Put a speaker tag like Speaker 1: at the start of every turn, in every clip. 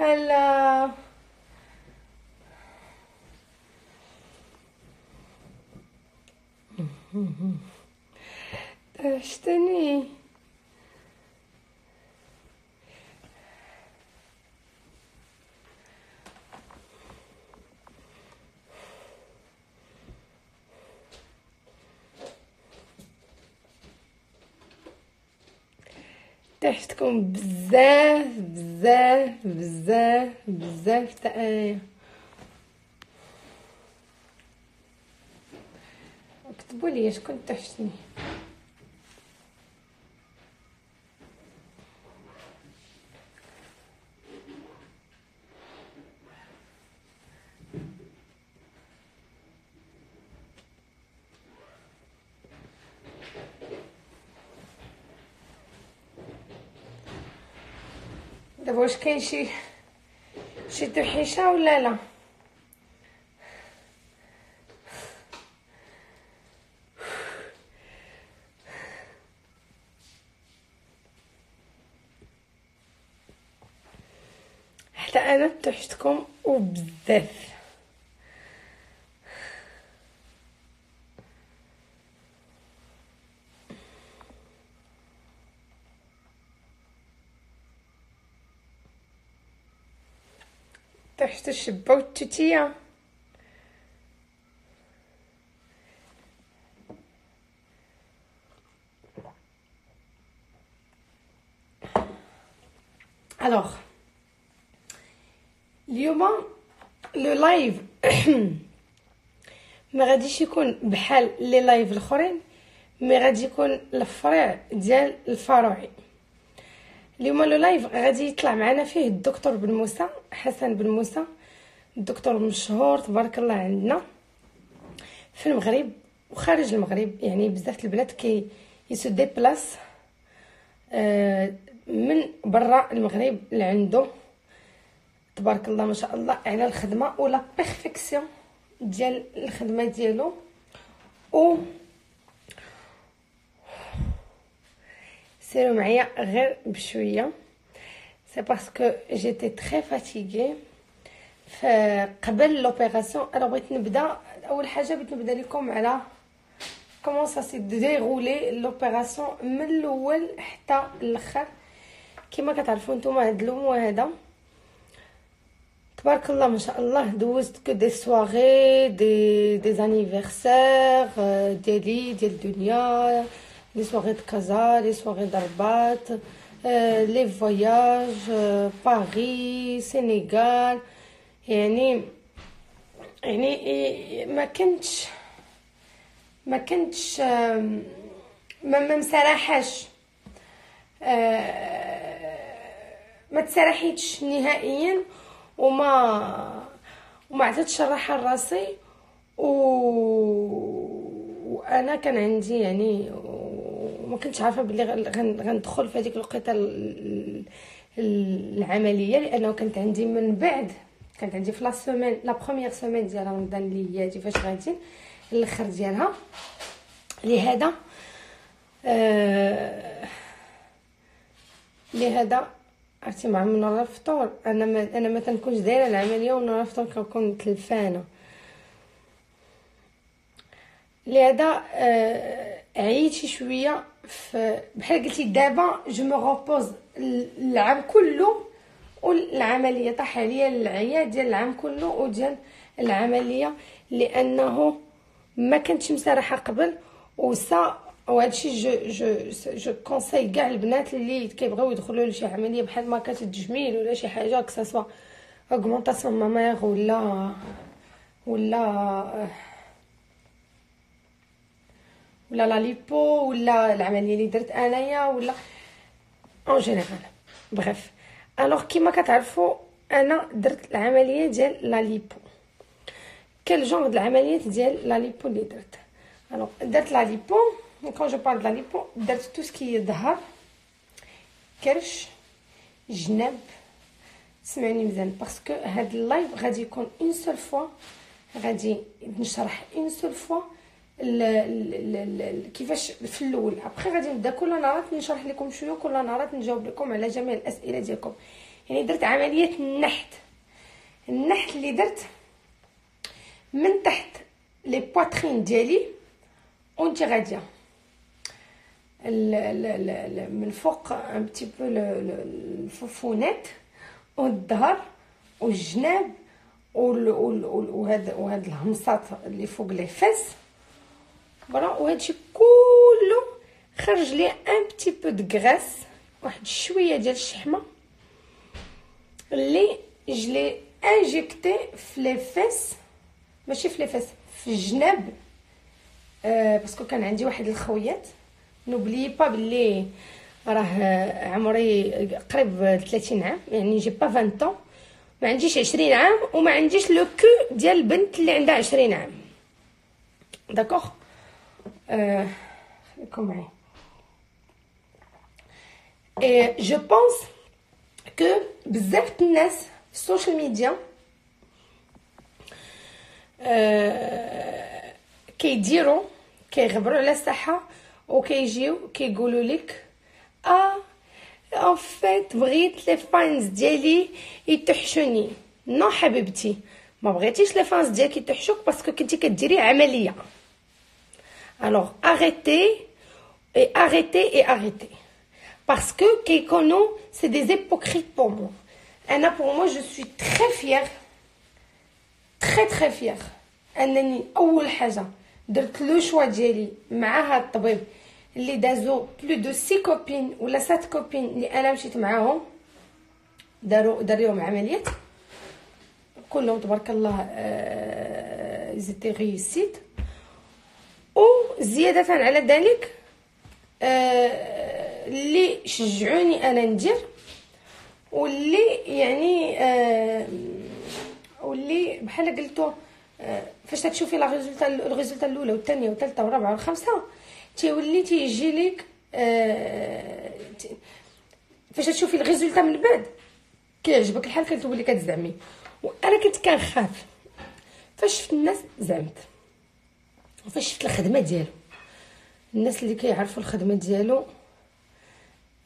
Speaker 1: هلا. شتني؟ تحتكم بزاف بزاف بزاف بزاف تاع كتبوا لي شكون تحتني. دابا واش كاين شي توحيشه ولا لا؟ حتى انا تحتكم وبزاف. تحت الشبه والتوتيه. الوغ اليوم لو لايف ما غاديش يكون بحال لي لايف الاخرين، مي غادي يكون الفرع ديال الفروعي. اليوم لو لايف غادي يطلع معنا فيه الدكتور بن موسى، حسن بن موسى، الدكتور مشهور تبارك الله عندنا في المغرب وخارج المغرب. يعني بزاف البنات كي يسو دي بلاص من برا المغرب لعندو تبارك الله ما شاء الله على الخدمه ولا بيرفيكسيون ديال الخدمه ديالو. و سيروا معايا غير بشويه، سي باسكو جيتي تري فاتيغي فقبل لوبيراسيون. انا بغيت نبدا اول حاجه بغيت نبدا لكم على كومون سا سي ديرولي لوبيراسيون من الاول حتى الاخر. كما كتعرفوا نتوما هاد الموضوع هذا تبارك الله ما شاء الله دوزت كو دي سواري دي زانيفرسير ديالي ديال الدنيا، لي سواري د كازا، لي سواري د رباط، لي فواياج باريس سينيغال. يعني ما كنتش ما مسرحاش، ما تسرحيتش نهائيا وما عطيتش الراحه لراسي. وانا كان عندي يعني وما كنتش عارفه بلي غندخل في هذيك الوقيته العمليه، لانه كانت عندي من بعد كانت عندي في لا سيمين لا بروميير سيمين ديال رمضان اللي هي هادي فاش غاديين الاخر ديالها. لهذا عرفتي مع من نهار الفطور انا ما تنكونش دايره العمليه ونهار الفطور كنكون تلفانه. لهذا عييت شي شويه بحال قلتي دابا جو مو روبوز العام كله والعمليه طاح عليا العيا ديال العام كله وديال العمليه، لانه ما كنتش مسرحه قبل. وهادشي جو كونساي كاع البنات اللي كيبغيو يدخلوا لشي عمليه بحال ما كتجميل ولا شي حاجه كساسوا اوغمونطاسيون مامير ولا لا ليبو ولا العمليه اللي درت انايا ولا اون جينيرال بغيف. الوغ كيما كتعرفوا انا درت العمليه ديال لا ليبو. كل جونغ د العمليات ديال لا ليبو اللي درت. الوغ درت لا ليبو كون جو بارل د لا ليبو درت تو سكي ظهر كرش جناب. سمعوني مزيان باسكو هاد اللايف غادي يكون اون سول فوا، غادي نشرح اون سول فوا كيفاش في الاول. ابخي غادي نبدا كل نهار نشرح لكم شويه، كل نهار نجاوب لكم على جميع الاسئله ديالكم. يعني درت عمليه النحت اللي درت من تحت لي بواترين ديالي وانت غاديه من فوق ان بتي بو الفوفونات والظهر والجناب وهاد الهمصات اللي فوق لي فاس فوالا. وهادشي كله خرج لي ان بتي بو د غراس، واحد شويه ديال الشحمه اللي جلي انجيكتي في لي فاس، ماشي في لي فاس، في الجناب. باسكو كان عندي واحد الخويات نوبلي با بلي راه عمري قريب 30 عام، يعني جي با 20 طون، ما عنديش 20 عام وما عنديش لو كو ديال البنت اللي عندها 20 عام. داكوغ خليكم معايا. جو بونس كو بزاف الناس في السوشيال ميديا كيديروا كيغبروا على الصحه وكيجيو كيقولوا لك ان فيت بغيت لي فانز ديالي يتحشوني. نو حبيبتي، ما بغيتيش لي فانز ديالك يتحشوك باسكو كنتي كديري عمليه. الوغ arrêtez parce que كيكونوا c'est des hypocrites pour moi. انا pour moi je suis très fière انني اول حاجه درت لو شوا ديالي مع هاد الطبيب اللي دازو بلو دو 6 كوبين ولا 7 كوبين اللي انا مشيت معاهم داريهم عمليات كلهم تبارك الله زيتي ريسيت. وزياده على ذلك اللي شجعوني انا ندير واللي يعني واللي بحال قلتو فاش تشوفي لا الريزولتا الاولى والثانيه والثالثه والرابعه والخامسه تيولي تيجي لك فاش تشوفي الريزولتا من بعد كيعجبك الحال كتولي كتزعمي. وانا كنت كنخاف فاش شفت الناس زعمت، وفاش شفت الخدمه ديالو، الناس اللي كيعرفوا الخدمه ديالو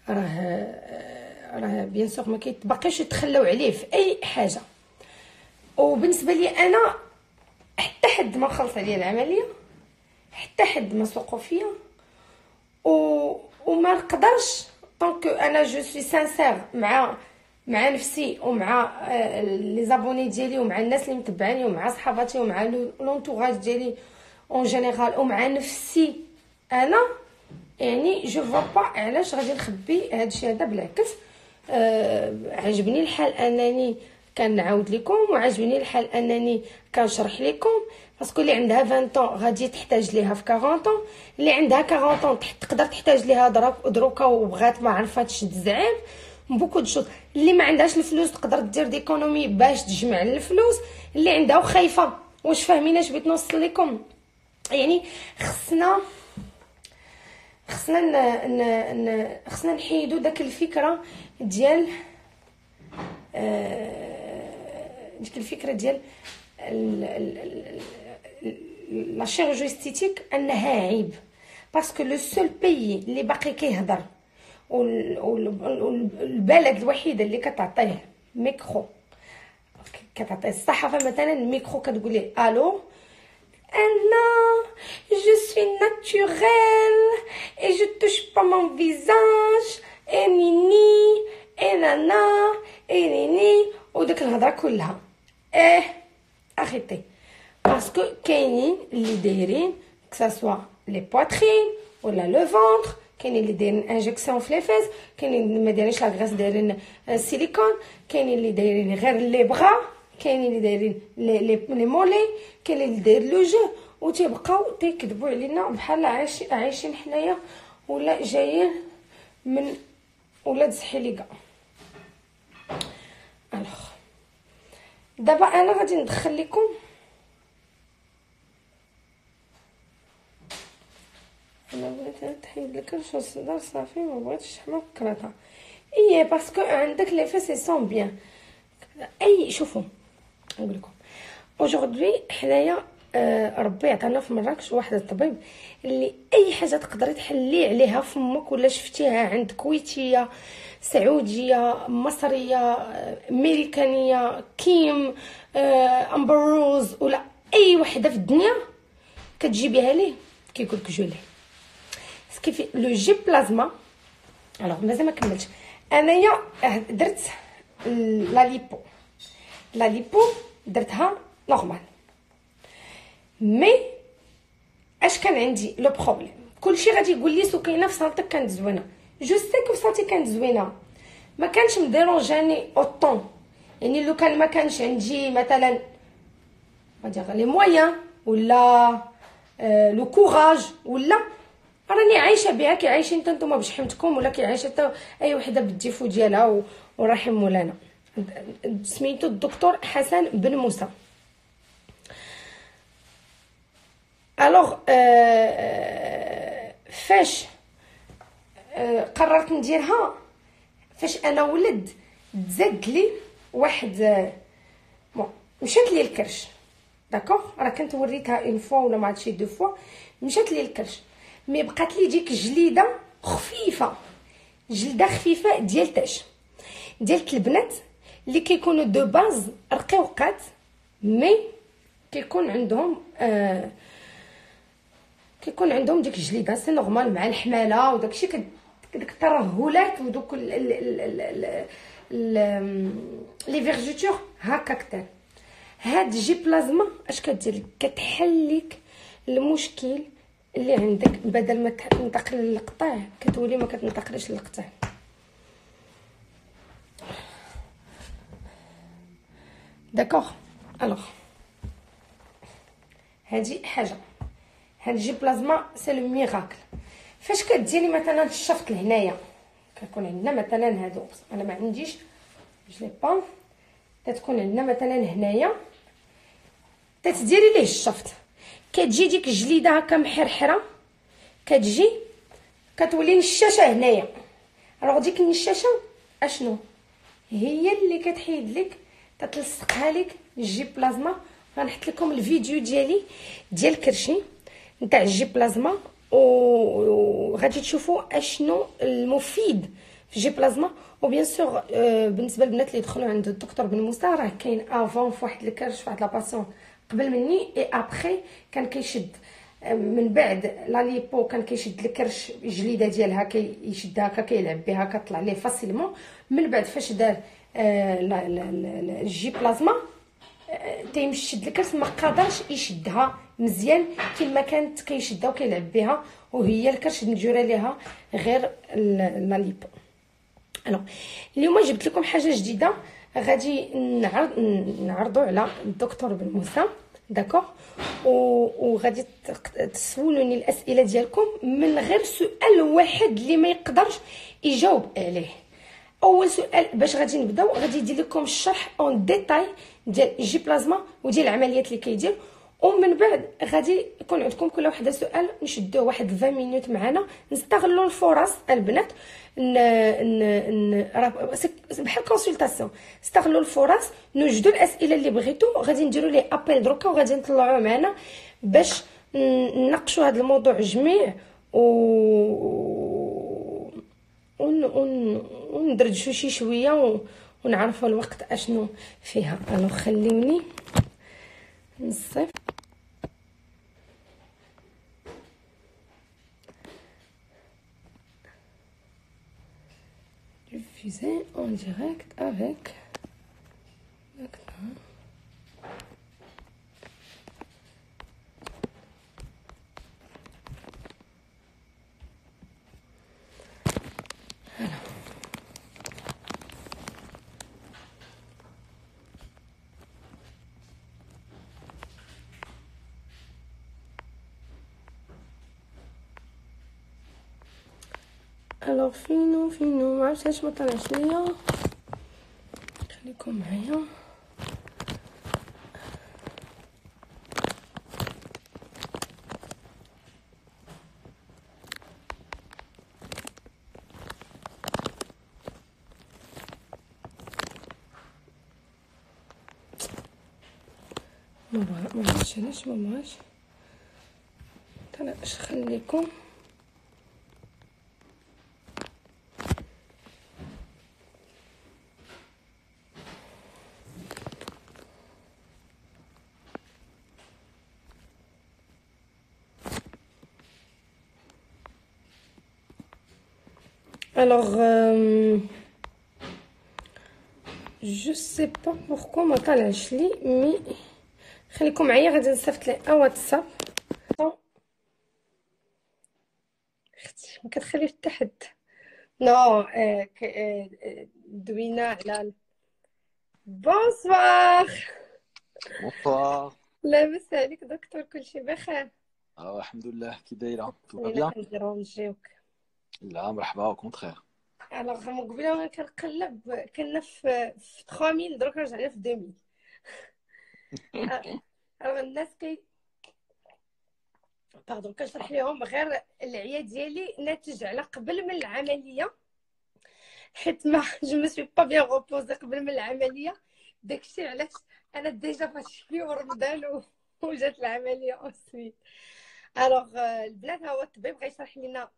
Speaker 1: راه بيان سور ما كيتبقاش يتخلاو عليه في اي حاجه. وبالنسبه لي انا حتى حد ما خلص عليا العمليه، حتى حد ما سوقوا فيا، وما نقدرش طونك انا جو سوي سانسير مع نفسي ومع لي زابوني ديالي ومع الناس اللي متبعاني ومع صحاباتي ومع لونطوراج ديالي اون جينيرال ومع نفسي انا، يعني جو فوا با علاش غادي نخبي هادشي هذا. بالعكس عجبني الحال انني كنعاود لكم، وعجبني الحال انني كنشرح لكم، باسكو اللي عندها 20 طون غادي تحتاج ليها في 40 طون، اللي عندها 40 طون تقدر تحتاج ليها دروكا وبغات ما عرفاتش تزعم بوكو دشوط. اللي ما عندهاش الفلوس تقدر دير ديكونومي باش تجمع الفلوس، اللي عندها وخايفه. واش فاهمين اش بغيت نوصل لكم؟ يعني خصنا نحيدو داك الفكره ديال ديك الفكره ديال لا شيرورجي استيتيك انها عيب، باسكو لو سول بيي اللي باقي كيهضر والبلد الوحيده اللي كتعطيه ميكرو، كتعطيه الصحافه مثلا الميكرو كتقول ليه الو انا je suis naturelle et je touche pas mon visage et nini et nana et nini وداك الهضره كلها. اخيتي باسكو كاينين اللي دايرين كسوا لي بواترين ولا لو فونتر، كاينين اللي دايرين انجكسيون في لي فيس، كاينين اللي ما دايرينش لا غراس دايرين سيليكون، كاينين اللي دايرين غير لي بغا، كاينين اللي دايرين لي مولي، كاين اللي داير لو جو، وتيبقاو تيكذبوا علينا بحال عايشين حنايا ولا جايين من ولاد زحيليكا. الوغ دابا انا غادي ندخل لكم انا بغيت نحيد لك الصدر صافي، ما بغيتش الشحمه كرهتها. اي باسكو عندك لي فيس سون بيان. اي شوفوا نقول لكم اجوردي حنايا ربي عطانا في مراكش واحد الطبيب اللي اي حاجه تقدري تحلي عليها فمك ولا شفتيها عند كويتيه، سعوديه، مصريه، امريكانيه، كيم، امبروز، ولا اي وحده في الدنيا كتجيبيها ليه كيقولك جو ليه. كيف لو جي بلازما. الوغ مازال ما كملتش. انايا درت لا ليبو درتها نورمال، مي اش كان عندي لو بروبليم. كلشي غادي يقول لي سكينه في صالتك كانت زوينه، جو سي كو في صالتي كانت زوينه، ما كانش مديرونجاني اوطون. يعني لو كان ما كانش عندي مثلا غادي لي مويان ولا لو كوراج، ولا راني عايشه بها كي عايشين نتوما بشحمتكم، ولا كي عايشه حتى اي وحده بالديفو ديالها ورحم مولانا. سميتو الدكتور حسن بن موسى. الوغ فاش قررت نديرها، فاش انا ولد تزاد لي واحد مشات لي الكرش، داكوغ. راه كنت وريتها اون فوا ولا ما عرفتش دو فوا، مشات لي الكرش، مي بقات لي ديك جليده خفيفه، جلده خفيفه ديال تاش ديال البنات اللي كيكونوا دو باز رقيقات، مي كيكون عندهم كيكون عندهم ديك الجليده سي نورمال مع الحماله وداكشي، ديك الترهلات ودوك لي فيرجيتور هكا كتر. هاد جي بلازما اش كدير لك؟ كتحل لك المشكل اللي عندك، بدل ما تنتقل للقطع كتولي ما كتنتقلش للقطع. داكوغ. الوغ هادي حاجه، هاد جي بلازما سي لو ميراكل. فاش كديري مثلا الشفط لهنايا، كيكون عندنا مثلا هادو، انا ما عنديش جلي با، تتكون عندنا مثلا هنايا تتديري ليه الشفط، كتجي ديك الجليده هكا محرحره، كتجي كتولي الشاشه هنايا. راه ديك النشاشه اشنو هي اللي كتحيد لك، تتلصقها لك الجي بلازما. غنحط لكم الفيديو ديالي ديال الكرشي نتاع الجي بلازما، وغادي تشوفوا اشنو المفيد في جي بلازما. وبيان سور بالنسبه للبنات اللي دخلوا عند الدكتور بن موسى، راه كاين افون في واحد الكرش في واحد لاباسيون قبل مني اي ابخي كان كيشد. من بعد لا ليبو كان كيشد الكرش الجليده ديالها، كيشدها هكا كيلعب بها كطلع ليه فاسيلمون. من بعد فاش دار الجي بلازما تيمشد الكرش، ما قادرش يشدها مزيان كما كانت كيشدها وكيلعب بها، وهي الكرش نجوري ليها غير لا ليبو. الوغ اليوم جبت لكم حاجه جديده غادي نعرضوا على الدكتور بن موسى، داكوغ. وغادي تسولوني الاسئله ديالكم من غير سؤال واحد اللي ما يقدرش يجاوب عليه. اول سؤال باش غادي نبداو، غادي يدير لكم الشرح اون ديتاي ديال الجي بلازما وديال العمليات اللي كيدير، ومن بعد غادي يكون عندكم كل وحده سؤال نشدوه واحد 20 مينوت معنا، نستغلوا الفرص البنات بحال كونسلطاسيون، استغلوا الفرص نوجدوا الاسئله اللي بغيتو، غادي نديروا ليه ابل دروكا وغادي نطلعوه معنا باش نناقشوا هذا الموضوع جميع وندردشوا شي شويه ونعرفوا الوقت اشنو فيها. الو خليوني نصف. Diffuser en direct avec الوغ فينو معرفتش علاش ما طلعش ليا، خليكم معايا. ما بغيتش علاش ما بغاش انا اش خليكم. Alors, je sais pas pourquoi ما طلعش لي مي خليكم معايا غادي نصيفط لي ان واتساب. اختي ما كتخليش حتى حد. نو دوينا على بونسوار.
Speaker 2: Bonsoir.
Speaker 1: لاباس عليك دكتور؟ كلشي بخير؟
Speaker 2: الحمد لله. كي دايره؟ تو
Speaker 1: انا
Speaker 2: بيان؟
Speaker 1: كنديرو نجيوك.
Speaker 2: لا مرحبا، او كونترير.
Speaker 1: الوغ من قبيله وانا كنقلب كنا في 3000 دروك رجعنا في 2000. الوغ الناس باردون كنشرح لهم غير العيا ديالي ناتج على قبل من العمليه، حيت ما جو مو سوي با بيان غوبوزي قبل من العمليه. داكشي علاش انا ديجا فاشلي ورمضان وجات العمليه اوسويت. الوغ البنات ها هو الطبيب غيشرح لنا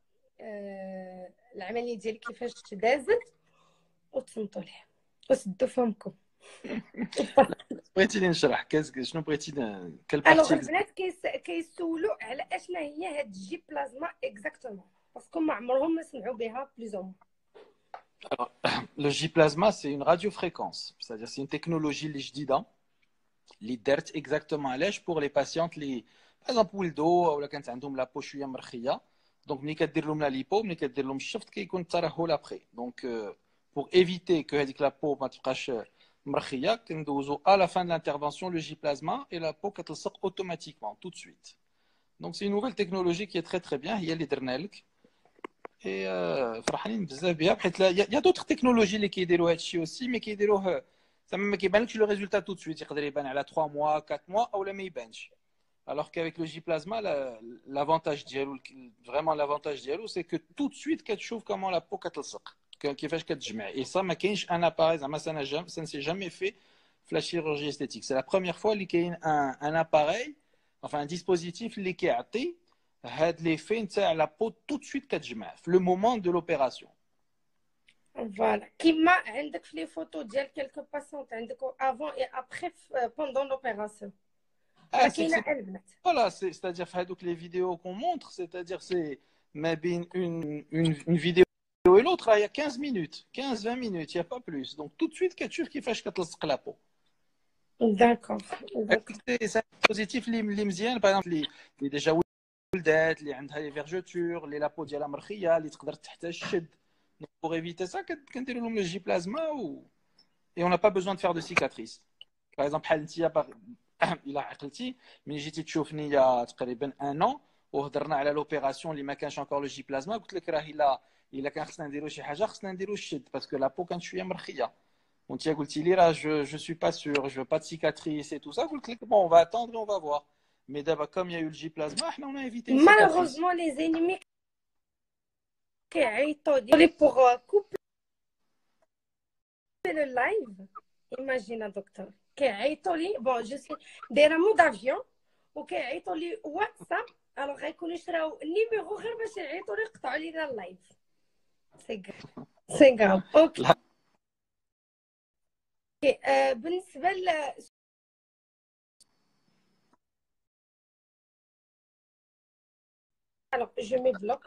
Speaker 1: العمليه ديالي كيفاش دازت وتصنتوا ليه وسدوا فمكم.
Speaker 2: بغيتي لي نشرح شنو بغيتي كال
Speaker 1: الوغ
Speaker 2: بارتي؟
Speaker 1: البنات كيسولوا على اشنا هي هاد الجي بلازما اكزاكتومون، باسكو ما عمرهم ما سمعوا بها بليزوم.
Speaker 2: Alors, le J-plasma, c'est une radiofréquence, c'est-à-dire c'est une technologie اللي جديده اللي دارت exactement علاش pour les patientes اللي par exemple ولدوا ولا كانت عندهم لابو شويه مرخيه. دونك ملي كدير لهم لا ليبو، ملي كدير لهم الشفط كيكون الترهل ابخي. دونك pour éviter que هذيك لابو ما تبقاش مرخيه كندوزو à la fin de l'intervention le J-plasma et la peau كتلصق automatiquement tout de suite. Donc c'est une nouvelle technologie qui est très très bien, هي اللي درنا لك. Et فرحانين بزاف بها بحيث يا دوطخ تكنولوجي اللي كيديروا هذا الشيء aussi mais كيديروه زعما ما كيبانلكش لو ريزولتا tout de suite، يقدر يبان على 3 mois 4 mois او لا ما يبانش. Alors qu'avec le J-plasma, l'avantage ديالو vraiment l'avantage ديالو c'est que tout de suite كتشوف comment la peau كتلصق كيفاش كتجمع. Et ça ما كاينش un appareil زعما ça ne s'est jamais fait في la chirurgie esthétique. C'est la première fois اللي كاين un appareil enfin un dispositif اللي كيعطي هاد l'effet نتاع la peau tout de suite كتجمع في le moment de l'opération.
Speaker 1: فوالا كيما عندك في لي فوتو ديال كيلكو باسونت عندك افون اي ابخي بوندون لوبيراسيون.
Speaker 2: Ah,
Speaker 1: كاينه البنات
Speaker 2: voilà, c'est-à-dire que les vidéos qu'on montre, c'est-à-dire c'est maybe une vidéo et l'autre, il y a 15 minutes, 15-20 minutes, il n'y a pas plus. Donc tout de suite, كتشوف كيفاش كتلصق la peau.
Speaker 1: داكور.
Speaker 2: C'est un dispositif اللي مزيان par exemple اللي ديجا ولدات اللي عندها لي فيرجوتور اللي لابو ديالها مرخيه اللي تقدر تحتاج الشد. Donc pour éviter ça, كنديروا لهم le J-plasma et on n'a pas besoin de faire de cicatrices. Par exemple بحال انت الا عقلتي ملي جيتي تشوفني تقريبا ان ان وهضرنا على لوبيراسيون اللي ما كانش انكور لو جي بلازما، قلت لك راه الا كان خصنا نديرو شي حاجه خصنا نديرو الشد باسكو لابو كانت شويه مرخيه. وانت قلتي لي راه جو سوي با سور جو با de cicatrice et tout ça. قلت لك bon on va attendre et on va voir. Mais d'abord comme il y a eu le J-plasma احنا on a évité une cicatrice.
Speaker 1: مالوغوزمون لي زينيمي كيعيطوا لي بوغ كوبل لو لايف. ايماجينا دكتور كيعيطوا لي بون جو سي دايره مود افيون وكيعيطوا لي واتساب. الوغ غيكونوا شراو النيميرو غير باش يعيطوا لي يقطعوا لينا اللايف. سي غاف اوكي. بالنسبه الوغ جو مي بلوك.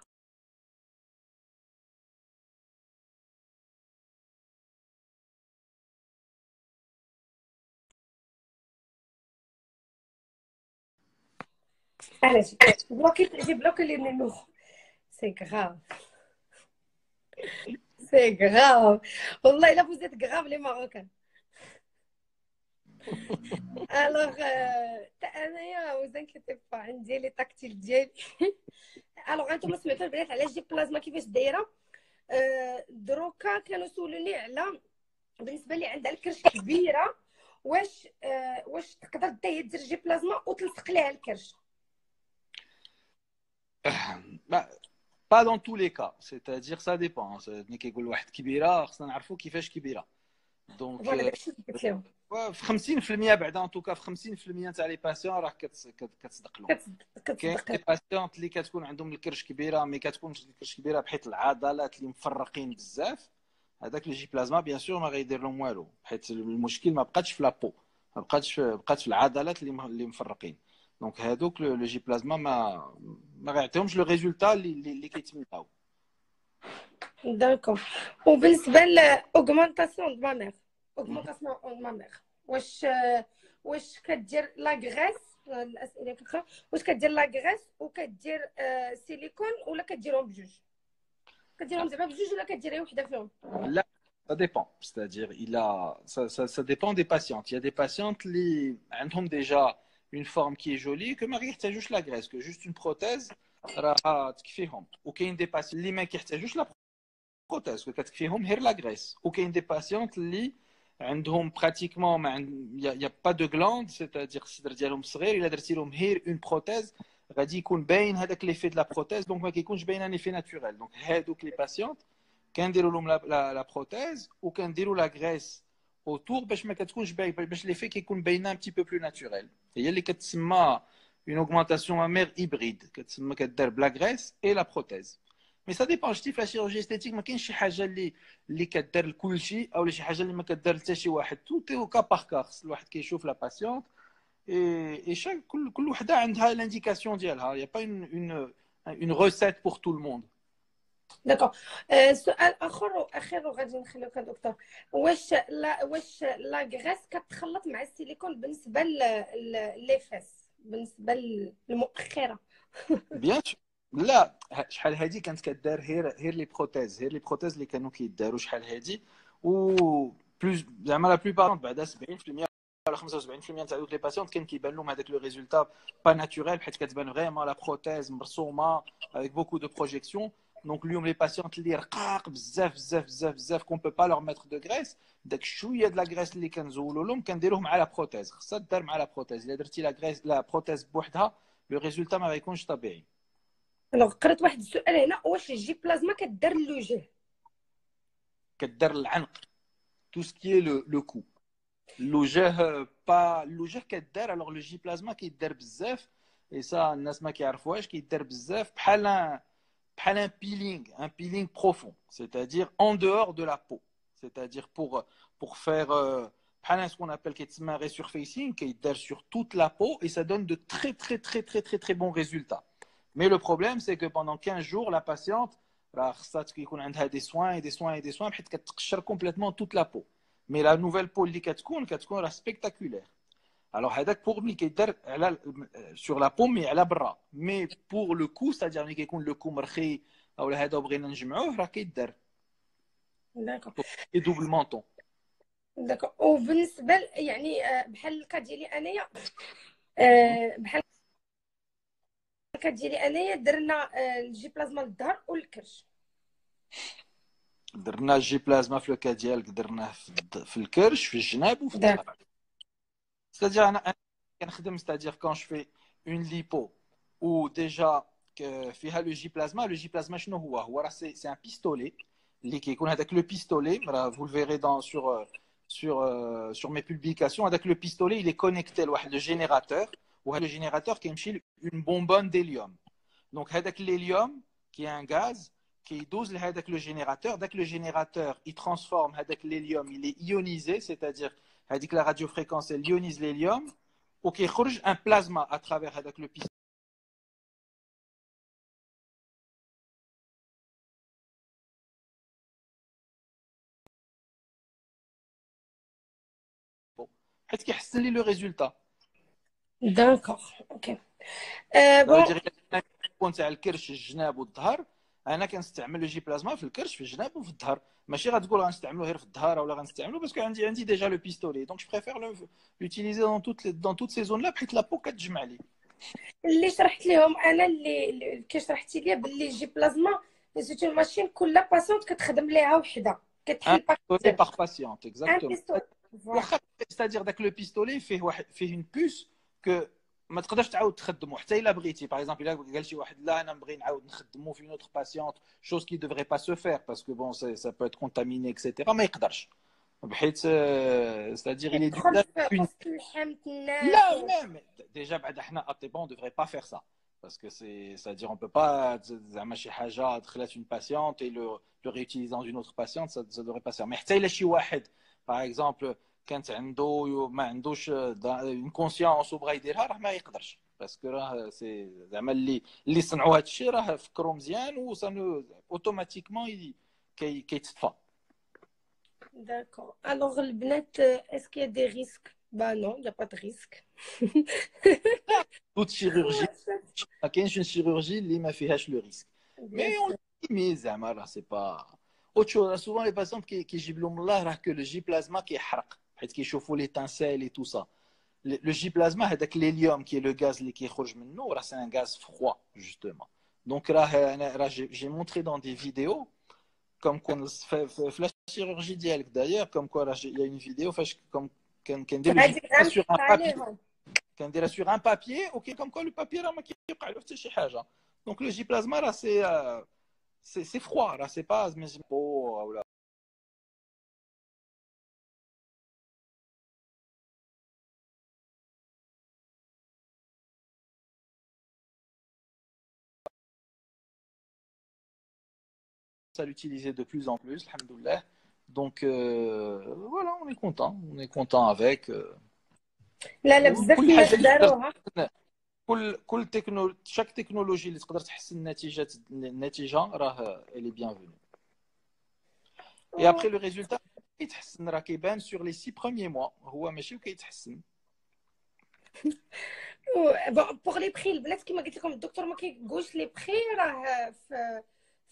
Speaker 1: علاش بلوكي جي بلوكي لي نيميرو؟ سي غاف سي غاف والله الا فوزيت غاف لي ماروكان. الوغ انايا وزنكتي با عندي لي تاكتيل ديالي. الوغ انتم سمعتوا البنات على جي بلازما كيفاش دايره. دروكا كانوا سولوني على بالنسبه لي عندها الكرش كبيره واش تقدر دير جي بلازما وتلصق ليها الكرش؟
Speaker 2: Pas dans tous les cas, c'est-à-dire ça dépend. ملي كيقول واحد كبيره خصنا نعرفوا كيفاش كبيره. دونك
Speaker 1: فوالا داكشي اللي قلت لهم.
Speaker 2: في 50% بعدا ان توكا في 50% تاع لي باسيون راه كتصدق لهم. كاين
Speaker 1: كتصدق
Speaker 2: لي باسيون اللي كتكون عندهم الكرش كبيره، مي كتكونش الكرش كبيره بحيث العضلات اللي مفرقين بزاف، هذاك لو جي بلازما بيان سور ما غيدير لهم والو، حيت المشكل ما بقاتش في لابو، بقات في العضلات اللي مفرقين. دونك هادوك لو جي بلازما ما غيعطيهمش لو ريزولتا اللي كيتمناو.
Speaker 1: داكور. وبالنسبه لاوغمونطاسيون دو مامير، اوغمونطاسيون دو مامير، واش كدير لا غريس؟ الاسئله كثر. واش كدير لا غريس وكدير سيليكون، ولا كديرهم بجوج؟ كديرهم زعما بجوج ولا كدير غير وحده فيهم؟
Speaker 2: Là, ça dépend. C'est-à-dire, ça dépend des patientes. Il y a des patientes qui ont déjà une forme qui est jolie, que Marie a juste la graisse, que juste une prothèse, ou qu'il y a des patients qui ont juste la prothèse, que تكفيهم غير la graisse. Ou qu'il y a des patientes qui ont pratiquement, il n'y a pas de glande, c'est-à-dire, si ديالهم صغير, il a درتي لهم غير une prothèse, غادي يكون باين هذاك l'effet de la prothèse, donc ما كيكونش باين un effet naturel. Donc, هادوك les patientes كنديروا لهم لا بروتيز وكنديروا لا غريس اوتور باش ما كتكونش باش ليفي كيكون باينه ان بتي بو بلو ناتوريل. هي اللي كتسمى اون اوغمونطاسيون مامير هيبريد، كتسمى كدار بلا غريس اي لا بروتيز. مي سا ديبون. شتي في لا شيروجي استيتيك ما كاينش شي حاجه اللي كدار لكلشي، او شي حاجه اللي ما كدار حتى شي واحد. تو تي كا باغ كا، الواحد كيشوف لا باسيونت اي شاك كل وحده عندها لانديكاسيون ديالها. يا با اون ريسيت بور تو الموند.
Speaker 1: داكوغ. سؤال اخر واخير وغادي نخليوك دكتور. واش لا غريس كتخلط مع السيليكون بالنسبه لي فاس، بالنسبه للمؤخره؟
Speaker 2: بيان سور. لا، شحال هادي كانت كدار غير لي بروتيز، اللي كانوا كيداروا شحال هادي. و بلوز زعما لا بلوبار بعدا 70% ولا 75% تاع دوك لي باسيونت كان كيبان لهم هذاك لو ريزولتا با ناتوريل، حيت كتبان فريمون لا بروتيز مرسومه افيك بوكو دو بروجيكسيون. دونك اليوم لي باسيونت اللي رقاق بزاف بزاف بزاف بزاف كون بو با لور ميتر دو غريس، داك شويه د لا غريس اللي كنزولوا لهم كنديروه مع لا بروتيز. خصها دار مع لا بروتيز. الا درتي لا غريس لا بروتيز بوحدها لو ريزولتا ما غيكونش طبيعي.
Speaker 1: انا قريت واحد السؤال هنا، واش الجي بلازما كدار للوجه؟
Speaker 2: كدار العنق، تو سكي لو كو. الوجه با الوجه كدار. الوغ لو جي بلازما كيدار بزاف، اي سا الناس ما كيعرفوهاش. كيدار بزاف بحال ان بيلينغ بروفون، c'est-à-dire en dehors de la peau. C'est-à-dire pour faire بحال ce qu'on appelle كيتسمى resurfacing، كيدار sur toute la peau et ça donne de très très très très très très bons résultats. Mais le problème c'est que pendant 15 jours la patiente راه خصها يكون عندها des soins et des soins et des soins حيت كتقشر complètement toute la peau. Mais la nouvelle peau اللي كتكون راه spectaculaire. Alors هذاك pour ملي كيدار على sur la peau مي على برا. Mais pour le cou c'est-à-dire ملي كيكون لو كو مرخي او هذا وبغينا نجمعوه راه كيدار
Speaker 1: داكوغ.
Speaker 2: دوبل مونطون.
Speaker 1: داكوغ. وبالنسبه يعني بحال الكا ديالي انايا، بحال الكا ديالي انايا درنا الجي بلازما للظهر والكرش.
Speaker 2: درنا الجي بلازما في لوكا ديالك درناه في الكرش في الجناب وفي الظهر. c'est-à-dire انا كنخدم c'est-à-dire quand je fais une lipo ou déjà فيها لو جي بلازما. لو جي بلازما شنو هو راه سي ان بيستولي اللي كيكون هذاك لو بيستولي راه vous le verrez dans sur mes publications. هذاك لو بيستولي il est connecté لواحد لو جينيراتور، وهذا لو جينيراتور كيمشي une bonbonne d'hélium. donc هذاك l'hélium qui est un gaz كيدوز لهذاك لو جينيراتور. داك لو جينيراتور يترانسفورم هذاك l'hélium il est ionisé، c'est-à-dire هذيك لا راديو فريكونس اليونيز l'hélium وكيخرج ان بلازما اترافير هذاك لو بيستولي. حيت كيحسن لي لو ريزولتا.
Speaker 1: داكوغ. اوكي. بون.
Speaker 2: دير كون تاع الكرش الجناب والظهر انا كنستعمل لو جي بلازما في الكرش في الجناب وفي الظهر. ماشي غتقول غنستعملو غير في الظهر ولا غنستعملو باسكو عندي ديجا لو بيستولي. دونك جو بريفير لوتيليزي دون توت سي زون لا بحيت لا بو كتجمع لي.
Speaker 1: اللي شرحت لهم انا، اللي كشرحتي لي باللي جي بلازما سيتي ماشين كل باسيونت كتخدم ليها وحده،
Speaker 2: ان
Speaker 1: كتحل
Speaker 2: بيستولي باغ باسيونت
Speaker 1: ان
Speaker 2: اكزاكتومون.
Speaker 1: بيستول.
Speaker 2: واخا c'est-à-dire داك لو بيستولي فيه اون بوس كو ما تقدرش تعاود تخدمو حتى الا بغيتي. باغ اكزومبل الا قال شي واحد لا انا نبغي نعاود نخدمو في نوتر باسيونت شوز كي دوفري با سو فير باسكو بون سا بو ات كونتاميني اكسيتيرا، ما يقدرش. بحيث c'est-à-dire il est
Speaker 1: تدخل
Speaker 2: d'usage
Speaker 1: في
Speaker 2: unique.
Speaker 1: وسط لحمة الناس
Speaker 2: لا même déjà بعد احنا اطباء on devrait pas faire ça parce que c'est-à-dire on peut pas زعما شي حاجه دخلت une patiente et le réutiliser dans une autre patiente ça devrait pas se faire mais حتى الا شي واحد par exemple كانت عنده ما عندوش une conscience وبغى يديرها راه ما يقدرش باسكو راه سي زعما اللي صنعوا هذا الشيء راه فكروا مزيان وصانو اوتوماتيكمون كيتصفى.
Speaker 1: D'accord. Alors, البنات, est-ce qu'il y a des risques? Bah non, il n'y a pas de risque.
Speaker 2: toute chirurgie ما كاينش une chirurgie اللي ما فيهاش le risque
Speaker 1: Bien
Speaker 2: mais on
Speaker 1: sûr.
Speaker 2: mais زعما راه سي با autre chose souvent les patients كيجيب لهم الله راه que le J plasma كيحرق حيت كيشوفوا les tincelles et tout ça le J plasma هذاك l'hélium qui est le gaz اللي كيخرج منه راه c'est un gaz froid justement donc راه j'ai montré dans des vidéos comme quoi في la chirurgie ديالك d'ailleurs comme quoi il y a une vidéo فاش comme كندير le J
Speaker 1: هذيك
Speaker 2: plasma sur
Speaker 1: غنحط
Speaker 2: un papier
Speaker 1: عليهم.
Speaker 2: كنديرها sur un papier ok comme quoi le papier راه ما كيوقع له حتى شي حاجه donc le J plasma راه c'est froid راه c'est pas ولا à l'utiliser de plus en plus alhamdoulilah donc voilà on est content avec
Speaker 1: لا لا بزاف
Speaker 2: وكل
Speaker 1: الناس
Speaker 2: حاجه اللي تقدر
Speaker 1: داروها.
Speaker 2: كل chaque technologie اللي تقدر تحسن النتيجه راه elle est bienvenue et après le résultat يتحسن راه كيبان sur les 6 premiers mois هو ماشي وكيتحسن.
Speaker 1: بوغ لي بخي البنات كيما قلت لكم الدكتور ما كيقولش لي بخي راه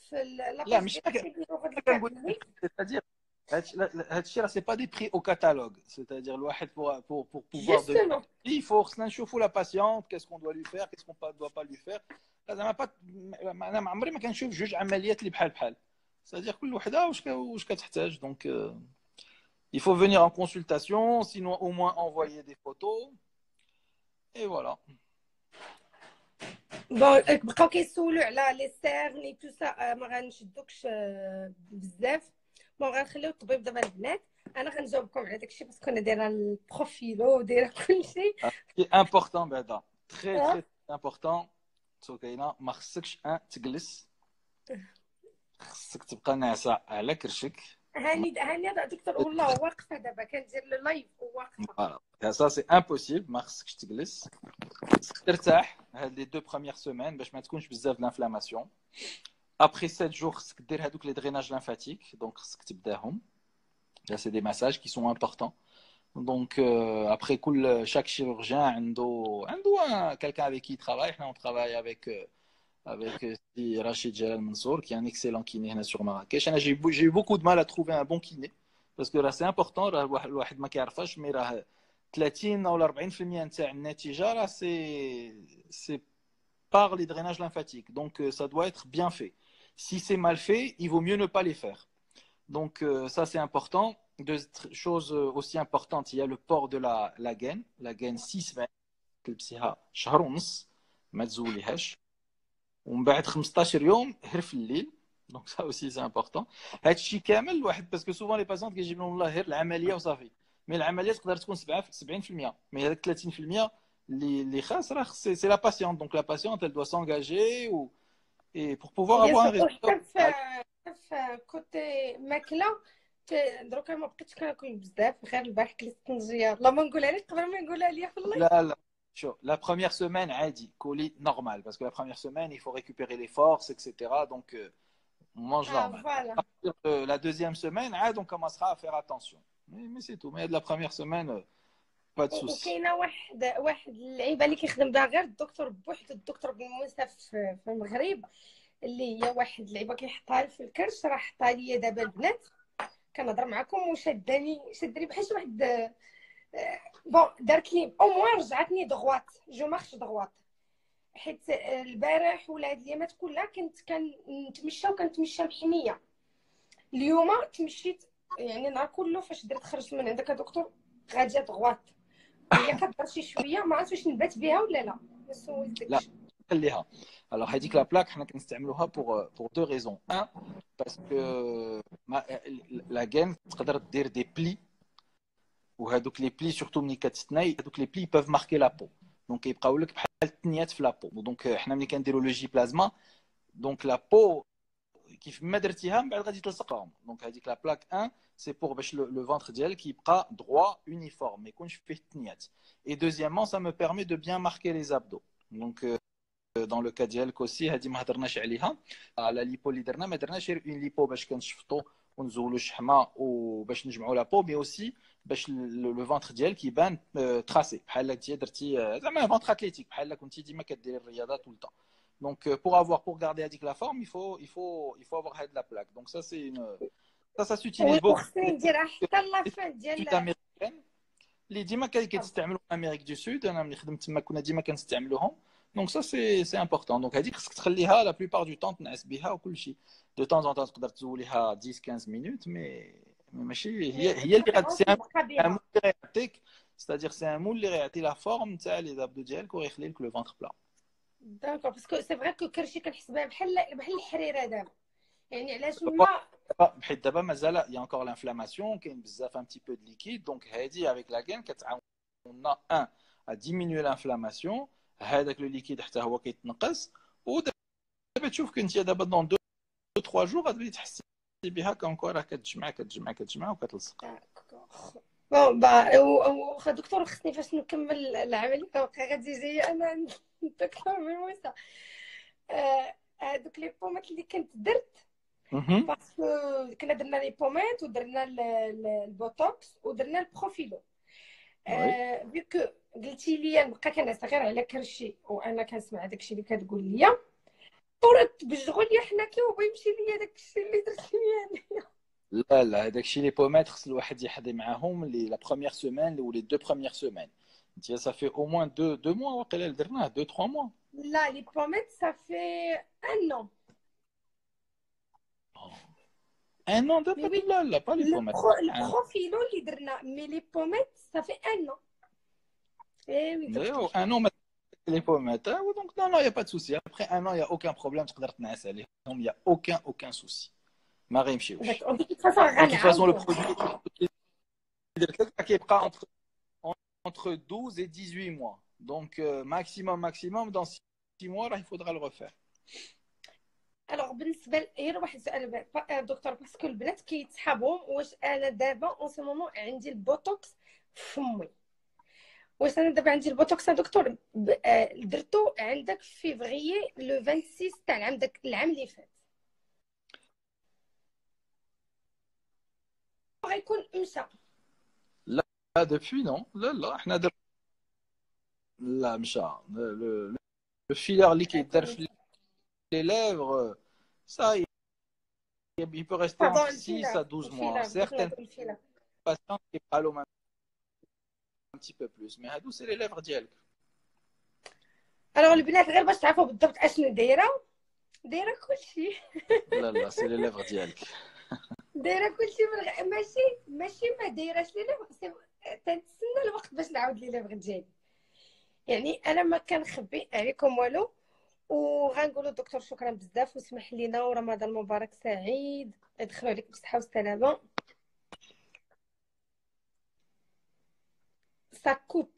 Speaker 1: في
Speaker 2: لا
Speaker 1: لاباج
Speaker 2: مش
Speaker 1: ديالو كيديروا هاد
Speaker 2: كنقول
Speaker 1: الكابلي.
Speaker 2: c'est-à-dire هادشي راه سي با دي بري au catalogue c'est-à-dire الواحد pour pouvoir donner
Speaker 1: جوستومون.
Speaker 2: il faut خصنا نشوفوا la patiente qu'est-ce qu'on doit lui faire qu'est-ce qu'on ne doit pas lui faire زعما با انا ما عمري ما كنشوف جوج عمليات اللي بحال c'est-à-dire كل وحده واش كتحتاج donc il faut venir en consultation sinon au moins envoyer des photos et voilà.
Speaker 1: بون بقاو كيسولوا على لي سيرن تو سا ما غنشدوكش بزاف. بون غنخليو الطبيب دابا البنات. انا غنجاوبكم على داكشي باسكو انا دايره البروفيلو ودايره كلشي.
Speaker 2: Ce qui est important بعدا très très important سكينه ما خصكش تجلس خصك تبقى ناعسه على كرشك.
Speaker 1: هاني دكتور والله واقفه دابا كندير لو لايف واقفه.
Speaker 2: Ça c'est impossible ما خصكش تجلس خصك ترتاح هاد لي دو بروميير سيمين باش ما تكونش بزاف لانفلاماسيون. Après 7 jours خصك دير هادوك لي دريناج lymphatique donc خصك تبداهم. Là c'est des massages qui sont importants. Donc après chaque chirurgien عنده quelqu'un avec qui il travaille. On travaille avec Rachid Jalal Mansour qui est un excellent kiné sur Marrakech. J'ai eu beaucoup de mal à trouver un bon kiné parce que là c'est important الواحد ما كيعرفش mais راه 30 ou 40% نتاع النتيجه راه c'est par les drainages lymphatiques donc ça doit être bien fait. Si c'est mal fait, il vaut mieux ne pas les faire. Donc ça c'est important. Deux choses aussi importantes, il y a le port de la gaine 6 semaines تلبسيها شهر ونص ما تزوليهاش ومن بعد 15 يوم غير في الليل دونك سا اوسي سي امبورطون. هادشي كامل الواحد باسكو سوفون لي باسونط كيجيب لهم الله غير العمليه وصافي مي العمليه تقدر تكون 70% مي هذاك 30% اللي خاص راه سي لا باسيونت دونك لا باسيونت elle doit s'engager et pour pouvoir avoir un résultat.
Speaker 1: في كوتي ماكله دروكا ما بقيتش كناكل بزاف غير البارح كليت طنجيه والله ما نقولها لك قبل ما نقولها ليا والله.
Speaker 2: لا la première semaine عادي colis normal parce que la première semaine il faut récupérer les forces etc donc on mange normal.
Speaker 1: Voilà.
Speaker 2: À partir de la deuxième semaine on commencera à faire attention mais c'est tout mais de la première semaine pas de souci.
Speaker 1: وكاينه واحد اللعيبه اللي كيخدم بها غير الدكتور بوحدو الدكتور بن موسى في المغرب اللي هي واحد اللعيبه كيحطها في الكرش راه حطها ليا دابا البنات كنهضر معكم وشداني بحال شي واحد بون دارت لي او موان رجعتني دغوات جو مارش دغوات حيت البارح ولا هاد الايامات كلها كنت كنتمشى محنيه. اليوم تمشيت يعني نهار كله فاش خرجت من عندك دكتور غاديه دغوات هي كضر شي شويه ما عرفتش واش نبات بها ولا لا ما سولتكش.
Speaker 2: لا خليها Alors, هذيك la plaque, حنا كنستعملوها pour deux raisons. Un, parce que la gaine تقدر دير des plis وهذوك les plis surtout ملي كتتناي هذوك les plis peuvent marquer la peau. Donc يبقاو لك بحال التنيات في la peau. Donc حنا ملي كنديروا le J plasma, donc la peau كيف ما درتيها من بعد غادي تلصقهم. دونك هذيك لا بلاك 1 سي بور باش لو فونتر ديالك يبقى droit uniforme ما يكونش فيه التنيات. Et deuxièmement, ça me permet de bien marquer les abdos. Donc dans le cas ديالك aussi هذه ما هضرناش عليها. على ليبو اللي درنا ما درناش غير اون ليبو باش كنشفطوا ونزولوا الشحمه وباش نجمعوا لا بو مي اوسي باش لو فونتر ديالك يبان تراسي بحال انت درتي زعما فونتر اتليتيك بحال كنتي ديما كديري الرياضه tout le temps. Donc, pour garder la forme, il faut avoir de la plaque. Donc, ça s'utilise beaucoup. L'étude américaine, les dima كيستعملوا en Amérique du Sud, أنا ملي خدمت تما كنا ديما كنستعملوهم. Donc, ça c'est important. Donc, هذيك خصك تخليها la plupart du temps تنعس بها وكل شيء. De temps en temps تقدر تزوليها 10-15 minutes, mais ماشي هي اللي غادي سي un moule اللي غيعطيك, c'est-à-dire c'est un moule اللي غيعطي la forme تاع les abdos ديالك ويخلي لك le ventre plat.
Speaker 1: داكور باسكو سي فري كو كرشي كنحس بها بحال الحريره دابا يعني علاش ما
Speaker 2: حيت دابا مازال يا انكور لانفلاماسيون كاين بزاف ان بتي بو دو ليكيد دونك هادي افيك لا كين كتعاوننا ان ا ديمينيو لانفلاماسيون هذاك لو ليكيد حتى هو كيتنقص ودابا تشوف كنتي دابا دون 2-3 جور غادي تحسي بها كونكو راه كتجمع وكتلصق.
Speaker 1: بون با واخا دكتور خصني فاش نكمل العمليه كنبقى غادي جايه انا دكتور ميموسا هادوك لي بومات اللي كنت درت باسكو كنا درنا لي بومات ودرنا البوتوكس ودرنا البروفيلو فيكو قلتي لي نبقى كنعس غير على كرشي وانا كنسمع داكشي اللي كتقول لي طورت بالشغل حنا كيبغي يمشي ليا داكشي اللي درت ليا
Speaker 2: لا هذاك الشيء لي بومات خص الواحد يحضي معاهم لي لا بروميير سيمين ou les 2 premières semaines. Ça fait au moins 2 mois وقيلا درناه 2-3 mois.
Speaker 1: لا لي بومات ça fait 1 an.
Speaker 2: Un an de لا pas les pommettes.
Speaker 1: Le profilo اللي درنا mais les pommettes ça fait 1 an.
Speaker 2: Un an les pommettes. Donc non, il y a pas de souci. Après 1 an, il y a aucun problème تقدر تنعس عليهم. Il y a aucun souci. ما غيمشيوش.
Speaker 1: De toute façon
Speaker 2: le produit كيبقى entre 12 et 18 mois. Donc maximum dans 6 mois il faudra le refaire.
Speaker 1: الوغ بالنسبه غير واحد السؤال دكتور باسكو البنات كيتسحبوا واش انا دابا اون سو مومون عندي البوتوكس في فمي واش انا دابا عندي البوتوكس دكتور درتو عندك في فغيي لو 26 تاع العام داك العام اللي فات غيكون مشى
Speaker 2: لا depuis non لا حنا درنا لا مشى le filler اللي كيدار في les lèvres ça il peut rester entre 6 à 12 mois. Certaines patients qui parlent un petit peu plus mais هادو c'est les lèvres ديالك.
Speaker 1: alors البنات غير باش تعرفوا بالضبط اشنو دايره كلشي
Speaker 2: لا c'est les lèvres ديالك
Speaker 1: دايره كلشي ماشي ما دايراش لي ليفغ تنتسنى الوقت باش نعاود لي ليفغ ديالي يعني انا ما كنخبي عليكم والو وغنقولوا دكتور شكرا بزاف وسمح لينا ورمضان مبارك سعيد ادخلوا عليك بالصحه والسلامه. ساكوب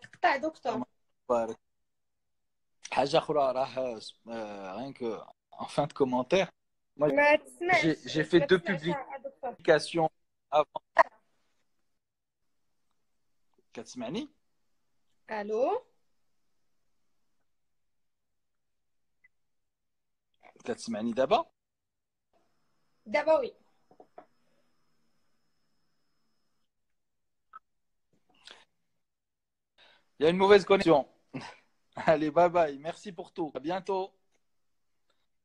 Speaker 1: تقطع دكتور
Speaker 2: بارك حاجه اخرى راه rien que en fin de commentaire
Speaker 1: ما تسمعش
Speaker 2: j'ai fait 2 publications avant. كتسمعني
Speaker 1: الو
Speaker 2: كتسمعني دابا
Speaker 1: وي
Speaker 2: il y a une mauvaise connexion. Allez bye bye, merci pour tout, à bientôt.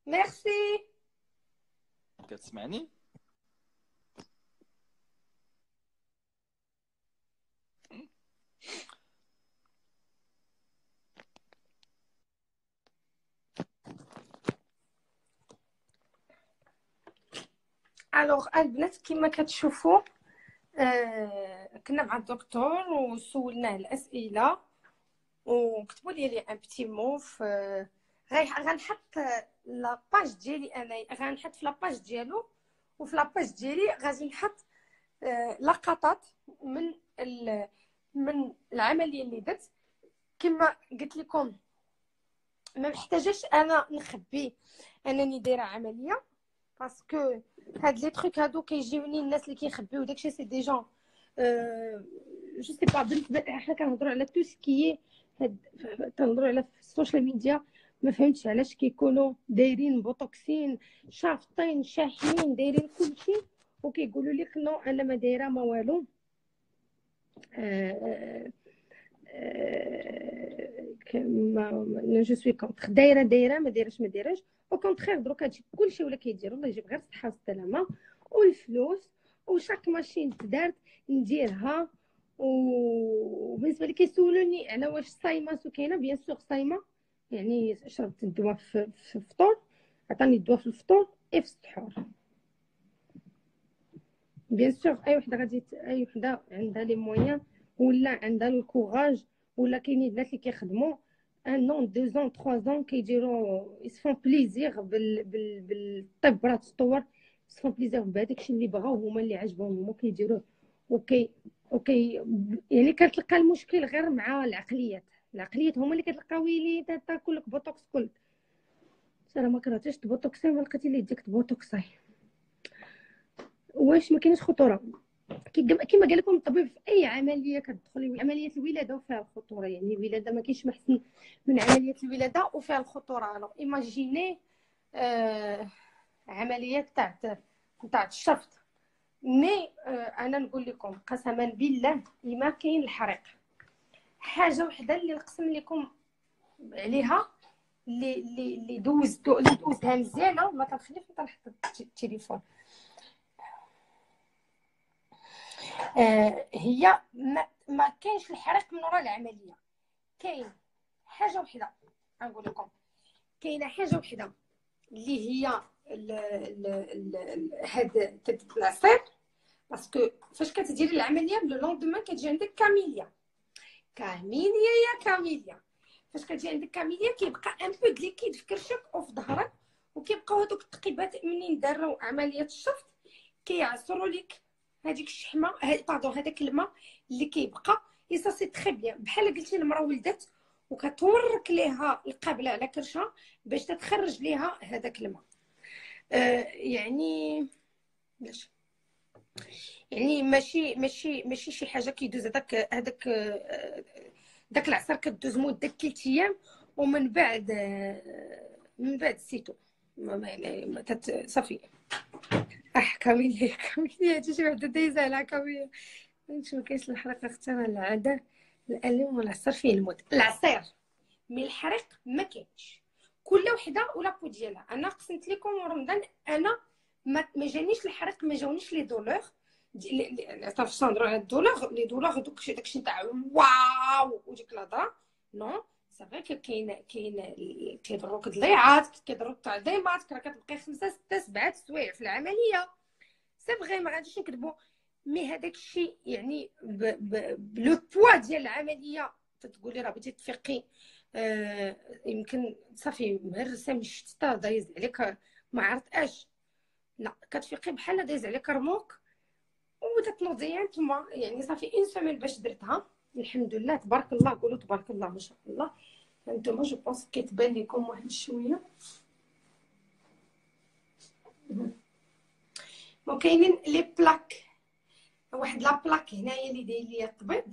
Speaker 1: Merci.
Speaker 2: كتسمعني
Speaker 1: الوغ البنات كما كتشوفوا كنا مع الدكتور وسولناه الاسئله وكتبوا لي ان بتي مو في غنحط لاباج ديالي انا، غنحط في لاباج ديالو، وفي لاباج ديالي غادي نحط لقطات من العمليه اللي درت. كما قلت لكم ما محتاجاش انا نخبي انني دايره عمليه، باسكو هاد لي تروك هادو كيجيوني الناس اللي كيخبيو داكشي سي دي جون جو سي با. بالنسبه حنا كنهضروا على تو سكيي هاد، كنهضروا على في السوشيال ميديا. ما فهمتش علاش كيكونوا دايرين بوتوكسين، شافطين، شاحنين، دايرين كلشي، وكيقولوا لك نو انا ما دايره ما والو. جو سوي كونتر. دايره ما دايراش او كونترير. دروك هادشي كلشي ولا كيديروا، الله يجيب غير الصحه والسلامه والفلوس، وشاك ماشين تدارت نديرها. وبالنسبه لي كيسولوني على واش صايمه سكينه، بيان سور صايمه، يعني شربت الدواء في الفطور، عطاني الدواء في الفطور في السحور. بيان سور اي وحده عندها لي مويان ولا عندها الكوراج، ولا كاينين الناس اللي كيخدموا ان نون 2 زون 3 زون كيديروا يسفون بليزير بالطب راه تطور، يسفون بليزير بهذاك الشيء اللي بغاو هما، اللي عجبهم هما كيديروه. اوكي يعني كتلقى المشكل غير مع العقليات هما اللي كتلقى ويلي تاكل لك بوتوكس كل سنه ما كرهتيش تبوتوكسي، ما لقيتي اللي يديك تبوتوكسي. واش ما كاينش خطوره؟ كما قال لكم الطبيب في اي عمليه كتدخلي، عمليه الولاده وفيها الخطوره، يعني الولاده ما كاينش محسن من عمليه الولاده وفيها الخطوره. الو ايماجيني عمليه تاع الشفط. مي انا نقول لكم قسما بالله ما كاين الحريق. حاجه وحده اللي نقسم لكم عليها، اللي دوزتها مزيانه، ما تخليش نحط التليفون. هي ما كاينش الحريق من وراء العمليه. كاين حاجه وحده نقول لكم، كاينه حاجه وحده اللي هي هاد العصير. باسكو فاش كتديري العمليه لو لوندومان كتجي عندك كاميليا يا كاميليا. فاش كتجي عندك كاميليا كيبقى ان بو د ليكيد في كرشك او في ظهرك، وكيبقاو هذوك التقيبات منين داروا عمليه الشفط كيعصروا لك هذيك الشحمه، هذاك الماء اللي كيبقى. اي سي تري بيان. بحال قلتي المراه ولدات وكتورك ليها القابله على كرشها باش تتخرج ليها هذاك الماء. يعني باش يعني ماشي شي حاجه كيدوز هذاك داك العصير كدوز مده 3 ايام ومن بعد سيتو صافي. كاميليا هادشي شي وحده دايزه على كاميليا. ما كاينش الحريق اختي، العاده الالم والعصير فيه الموت. العصير من الحريق ما كاينش، كل وحده ولا بو ديالها. انا قسمت لكم رمضان انا ما جانيش الحريق، ما جاونيش لي دولور تعرف صندرو على الدولار، لي دولار داكشي تاع واو وديك الهضره نو. صافي كيضروك ضليعات، كيضروك تعظيمات، كتبقاي 5 6 7 سوايع في العمليه. سي فغي ما غاديش نكذبوا، مي هذاك الشيء يعني بلو بوا ديال العمليه تتقولي راه بغيتي تفيقي. يمكن صافي مهرسه من الشتا دايز عليك ما عرفت اش، لا كتفيقي بحال دايز عليك رموك وتتنوضي نتوما. يعني صافي اون سيمين باش درتها الحمد لله تبارك الله. قولوا تبارك الله ما شاء الله. انتما جو بونس كيتبان لكم واحد شويه. وكاينين لي بلاك، واحد لا بلاك هنايا اللي داير ليا الطبيب.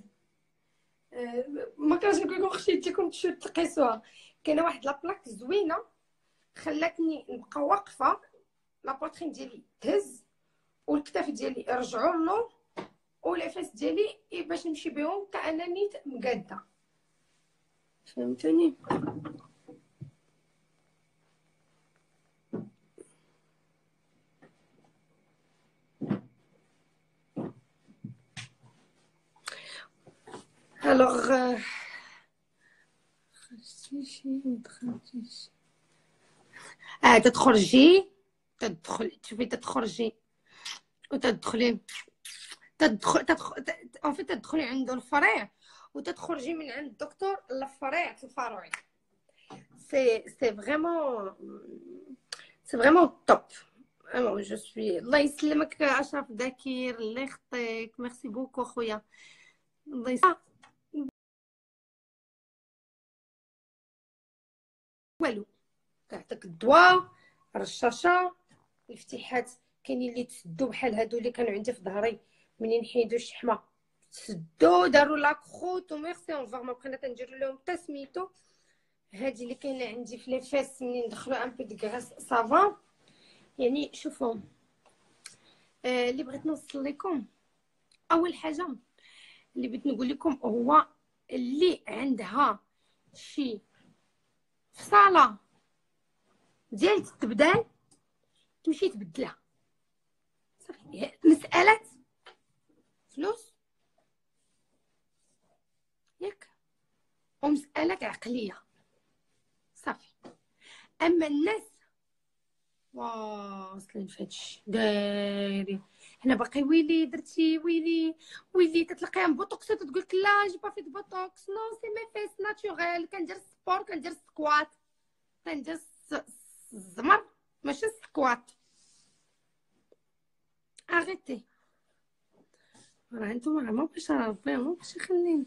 Speaker 1: ما كانش نقول لكم خشيتيكم تقيسوها. كاينه واحد لا بلاك زوينه خلاتني نبقى واقفه، لابوترين ديالي تهز والكتاف ديالي رجعوا له ولافاس ديالي باش نمشي بهم كانني مقاده. فهمتوني؟ الوغ خرجتي ما دخلتيش. تخرجي تشوفي تخرجي وتدخلي ان فيت تدخلي عند الفريع وتتخرجي من عند الدكتور لفريعة الفروعي. سي فريمون توب. جو سوي. الله يسلمك اشرف ذاكر، الله يخطيك، ميرسي بوكو خويا. الله يسلمك. والو، كيعطيك الدواء، الرشاشه، الافتيحات كاينين اللي تسدوا بحال هادو اللي كانوا عندي في ظهري، منين حيدوا الشحمه تسدوا داروا لاكروت وميرسي اونفور، ما بقينا كنديروا لهم حتى سميتو. هادي اللي كاينه عندي في لي فيس منين دخلوا ان بو دو غراس صافا. يعني شوفوا اللي بغيت نوصل لكم، اول حاجه اللي بغيت نقول لكم هو اللي عندها شي في صاله ديال التبدال تمشي تبدلها صافي. مساله فلوس ياك، ومساله عقليه صافي. اما الناس واصلين في هادشي دايرين، حنا باقي ويلي درتي ويلي ويلي تتلقاهم بوتوكس تقول لك لا جي با فيت بوتوكس، نو سي مي فيس ناتوريل، كندير سبور، كندير سكوات، كندير الزمر ماشي سكوات. اغيتي راه نتوما ما باش ربي ما باش يخليني.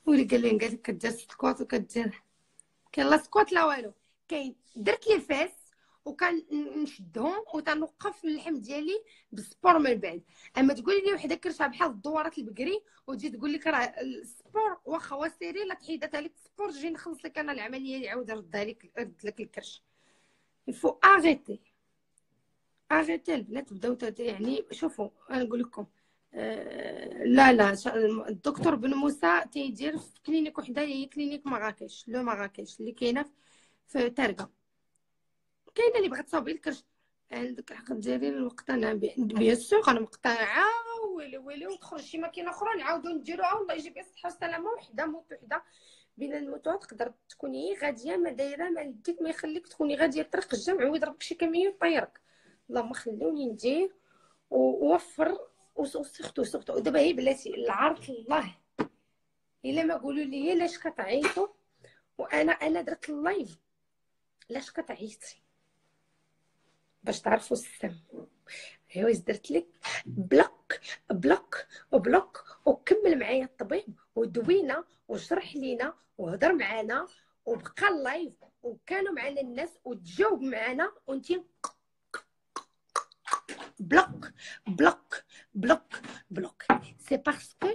Speaker 1: ولي قال لك كدير سكوات وكدير، كاين لا سكوات لا والو، كاين درت لي فيس وكان نشدهم وتنوقف اللحم ديالي بالسبور من بعد. اما تقولي لي وحده كرشها بحال الدورات البقري وتجي تقول لك راه السبور واخا هو سيري لا تحيدتها لك السبور تجي نخلص لك انا العمليه اللي عاود نردها لك، رد لك الكرش. الفو اغيتي البنات بداو يعني شوفوا انا نقول لكم لا لا الدكتور بن موسى تيدير في كلينيك وحده هي كلينيك مراكش، لو مراكش اللي كاينه في تارقه. كاينه اللي بغات تصاوبي الكرش عندك الحق ديالي الوقت. انا بيان سور انا مقتنعه ويلي وتخرج شي ماكينه اخرى نعاودو نديروها والله يجيب الصحه والسلامه. وحده موت وحده بين الموتوات تقدر تكوني غاديه ما دايره ما نديك ما يخليك تكوني غاديه طريق الجامع ويضربك شي كاميون يطيرك. اللهم خلوني ندير ووفر وسختو دابا هي بلاتي العرض الله الا ما قولوا لي علاش كتعيطوا. وانا درت اللايف علاش كتعيطي باش تعرفوا السم. ايوا درت لك بلوك بلوك وبلوك وكمل معايا الطبيب ودوينا وشرح لينا وهضر معانا وبقى اللايف وكانوا معنا الناس وتجاوب معانا وانتي بلوك بلوك بلوك بلوك. سي باسكو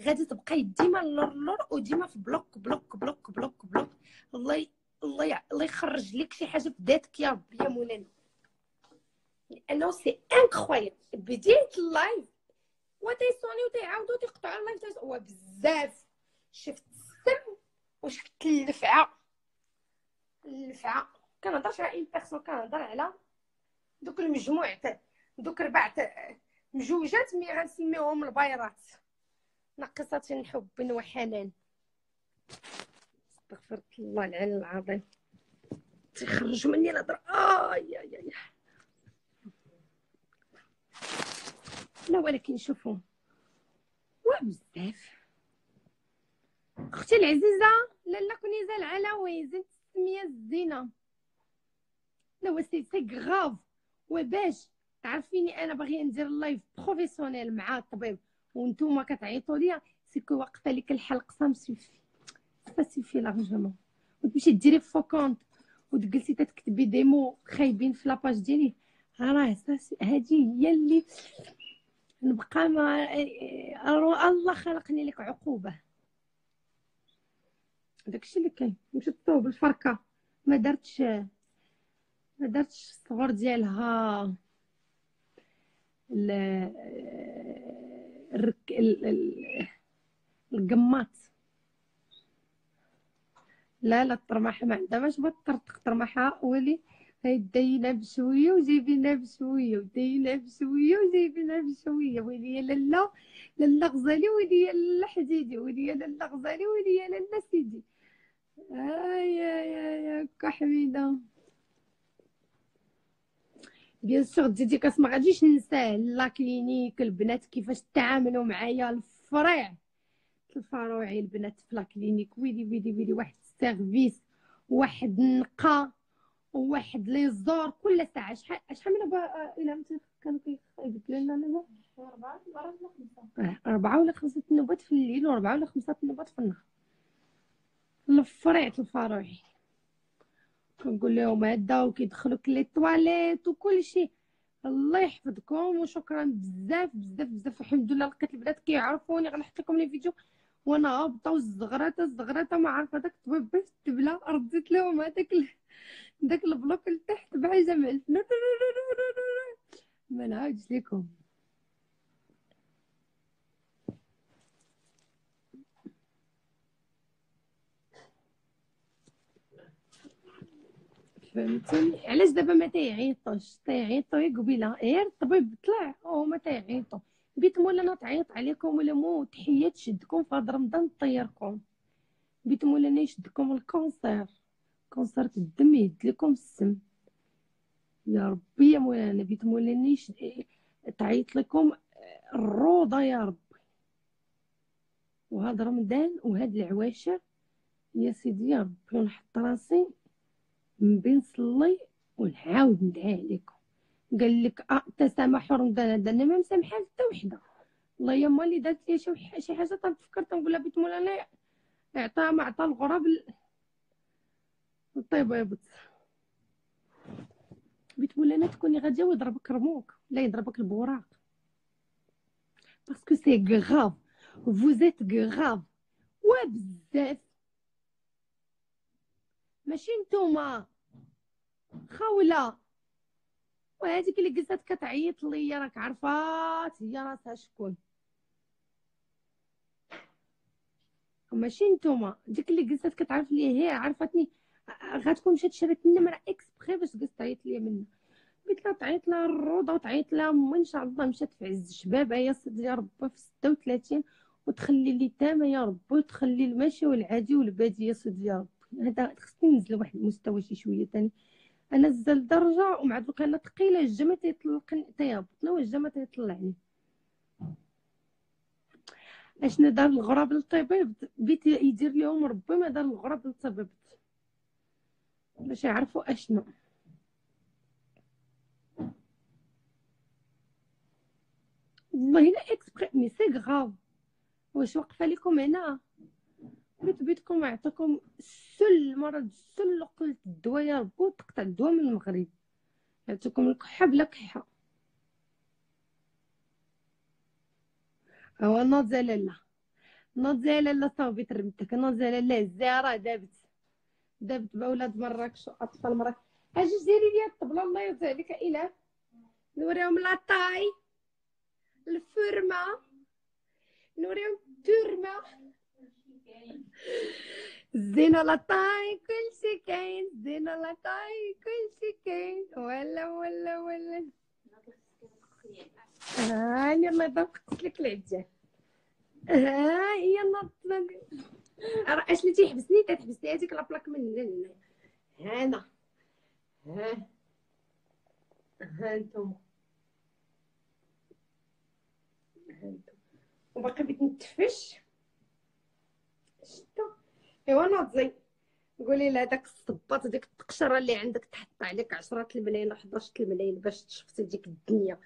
Speaker 1: غادي تبقاي ديما اللور وديما في بلوك بلوك بلوك بلوك بلوك. الله يخرج لك شي حاجه في ذاتك يا ربي يا منى، لانه سي انكرويبل. بديت اللايف وتيصوني وتيعاودوا تيقطعوا اللايف هو بزاف. شفت السم وشفت اللفعه كنهضرش على ان بيرسون، كنهضر على دوك المجموع تاع دوك 4 مجوجات مي غنسميوهم البايرات ناقصات حب وحنان. استغفر الله العلي العظيم تيخرج مني الهضره. يا لا ولكن شوفوا بزاف. اختي العزيزه لالا كونيزه العلوي زينت السميه الزينه لا سي غراف. وباش تعرفيني انا باغيه ندير اللايف بروفيسيونيل مع الطبيب وانتوما كتعيطوا ليا سيكو واقفه لك الحلق سا سيفي لارجمون وتمشي ديري فو كونط وتجلسي تكتبي دي مو خايبين في لاباج ديالي. راه هادي هي اللي نبقى ما الله خلقني لك عقوبه. داكشي اللي كاين. مشيت طوب الفركه ما درتش الصغر ديالها القماط. لا الطرماحه ما عندها باش الطرماحه ولي داينه بشويه وجايبينها بشويه وداينه بشويه وجايبينها بشويه. ويلي يا لالا غزالي ويلي يا لالا حديدي ويلي يا لالا غزالي ويلي يا لالا سيدي. يا كحميده بيان سور ديديكاس ما غاديش ننساه لا كلينيك، البنات كيفاش تعاملوا معايا، الفريع الفروعي البنات في لا كلينيك، ويلي ويلي ويلي، واحد السيرفيس، واحد النقا، وواحد لي زور كل ساعه. شحال من الى كانوا كيبدلوا لنا انا 4 ولا 5 نوبات في الليل، و4 ولا 5 نوبات في النهار. الفريع الفروعي كنقول لهم هدا، وكيدخلوك لي طواليت وكل شيء. الله يحفظكم وشكرا بزاف بزاف بزاف. الحمد لله لقيت البنات كيعرفوني. غنحط لكم لي فيديو وانا هابطه والزغرته ما عارفه داك الطبيب باش تبلا، رديت لهم هذاك داك البلوك لتحت بحال جمع الفلوس. ما نعاودش لكم. فهمتوني؟ علاش دابا ما تيعيطوش؟ تيعيطوا غير قبيله، غير الطبيب طلع وهما تيعيطوا. بيت مولانا تعيط عليكم ولا مو تحيه تشدكم في هاد رمضان طيركم. بيت مولانا يشدكم الكونسير، كونسير الدم يهد لكم السم. يا ربي يا مولانا بيت مولانا تعيط لكم الروضه يا رب. وهذا رمضان وهاد العواشر يا سيدي يا ربي، ونحط راسي من بين صلي ونعاود ندعي عليكم. قال لك تسامحوا رمضان هذا، انا ما مسامحه حتى وحده. الله يما اللي دارت لي شي حاجه تنفكر تنقول لها بيت مولانا عطاها ما عطا الغراب الطيبه. بيت مولانا تكوني غاديه ويضربك رموك لا يضربك البوراق، باسكو سي غراف، فوزيت غراف وبزاف. ماشي نتوما خوله. وهذيك اللي جلست كتعيط ليا راك عرفات هي راسها شكون. ماشي نتوما، ديك اللي جلست كتعرف لي هي عرفتني. غتكون مشات شرات النمره اكسبخي باش جلست تعيط ليا منها. قلت لها تعيط لها الروضه وتعيط لها امي ان شاء الله مشات في عز الشباب يا سيدي يا ربي في 36، وتخلي لي تامه يا ربي، وتخلي الماشي والعادي والبادي يا سيدي يا ربي. هذا خصني ننزل واحد المستوى شي شويه ثاني. انا نزل درجه ومع دوك انا ثقيله، الجا ما تيطلقني تيهبطني والجا ما تيطلعني. اشنا دار الغراب للطبيب بيت يدير لهم ربي ما دار الغراب للطبيب باش يعرفوا اشنو. والله لا اكسبري مي سي غاف. واش واقفه لكم هنا بيت بيتكم عطاكم السل مرض السل، قلت الدواء يا ربي وتقطع الدواء من المغرب، عطاكم الكحه بلا كحه. هو ناض لاله ناض لاله صاحبي ترمتك ناض لاله الزهره دابت باولاد مراكش واطفال مراكش. اجي ديري لي الطبله الله يرضي عليك اله نوريهم لاطاي الفورمه، نوريهم التورمه زينة لاطاي كلشي كاين، زينة لاطاي كلشي كاين، ولا هاني الله يضرب لك العجال. ها هي ناض اش اللي تيحبسني تتحبسني هذيك لابلاك من هنا هنا. ها انتم وباقي بغيت نتفش شتا. ايوا ناضي قولي لها داك الصباط ديك التقشره اللي عندك تحط عليك 10 الملايين 11 الملايين باش تشفتي ديك الدنيا،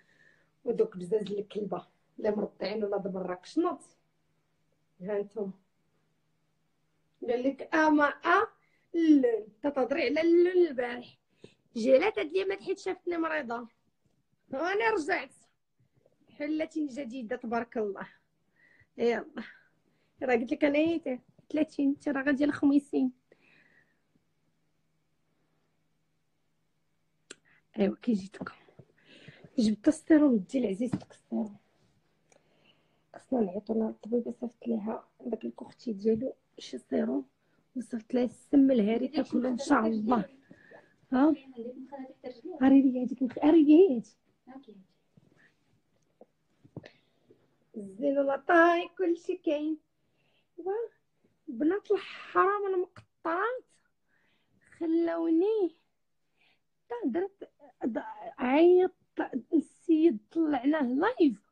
Speaker 1: ودوك بزاز الكلبه لا مرضعين ولا دبراك شنوط. ها انتم قال لك اما اللون تتهضري على اللون البارح جيلات هاد اليوم حيت شافتني مريضه وانا رجعت حلة جديده تبارك الله. يلا راه قلت لك انا 30 انت راه غادي ل50. ايوا كي جيتكم جبت السيروم دي العزيز داك السيروم خصنا نعيطو لها الطبيبه صيفط ليها داك الكوختي ديالو شي سيروم وصيفط لها السم الهاري تاكلو ان شاء الله. ها هاري لي هذيك هاري لي هادي الزينه لاطاي كلشي كاين. بنات الحرام المقطعات خلوني درت عيط السيد طلعناه لايف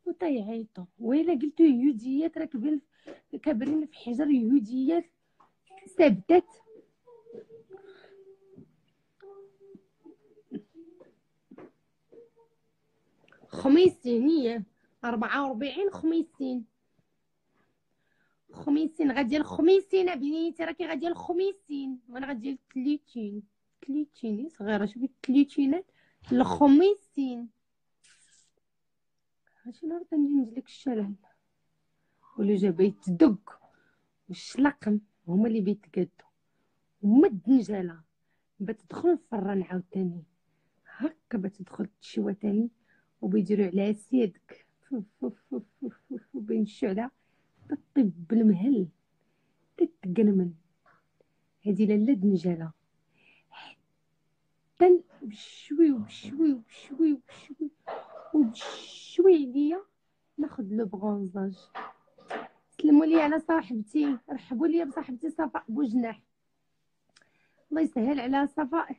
Speaker 1: وتيعيطوا ويلا قلتو يهوديات راكبين كابرين في حجر يهوديات ثبتت خميسين هي 44 خميسين غادي الخميسين بنيتي راكي غادي الخميسين وانا غادي 30 صغيره شوفي 30 الخميسين هادشي نهار تنجي لك الشلل ولا جا بيتدق والشلقم هما اللي بيتقادو هما الدنجاله بتدخل الفران عاوتاني هكا بتدخل تشوى تاني وبيديروا عليها سيدك بين الشعله تطيب بالمهل تتقنمن هادي لاله دنجاله حتى بشوي وبشوي عليا ناخد لو بغونزاج. سلموا لي على صاحبتي رحبوا لي بصاحبتي صفاء بوجناح الله يسهل على صفاء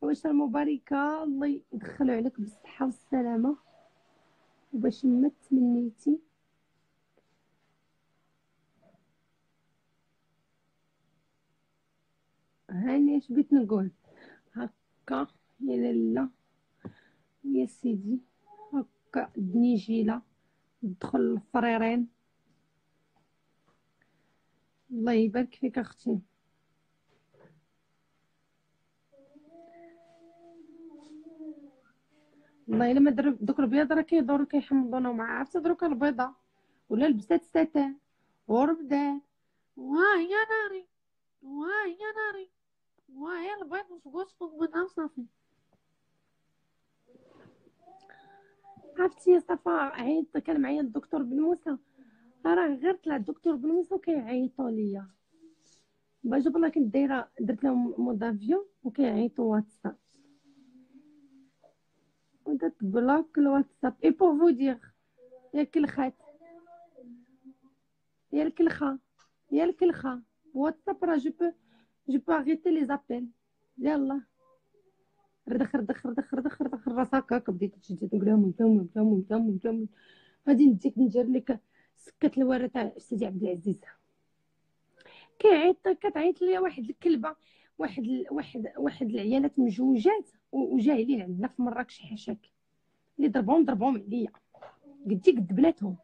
Speaker 1: واش المباركه الله يدخلوا عليك بالصحه والسلامه وباش ما تمنيتي هاني اش بغيت نقول هكا يا لاله يا سيدي هكا دنيجيله ندخل الفريرين الله يبارك فيك اختي والله الا ما دوك البيض راه كيدوروا كيحمضونا مع عرفتي دروك البيضه ولا لبسات ستان وربدان واه يا ناري واه يا ناري واه يا البيض وسقوط فوق بيضه صافي عرفتي يا صفا عيط كان معايا الدكتور بن موسى راه غير طلع الدكتور بن موسى وكيعيطوا ليا باجي والله كنت دايره درت لهم مودافيون وكيعيطوا واتساب ودرت بلوك الواتساب اي بور فو دير يا الكلخات يا الكلخه يا الكلخه واتساب راه جو بو اريتي لي زابيل يلا ردخ راسك هكا بديت تشدي تقول لهم انتم غادي نديك ندير لك سكه الورا تاع سيدي عبد العزيز كيعيط كتعيط ليا واحد الكلبه واحد العيالات مجوجات وجاهلين عندنا في مراكش حاشاك اللي ضربهم عليا قد بناتهم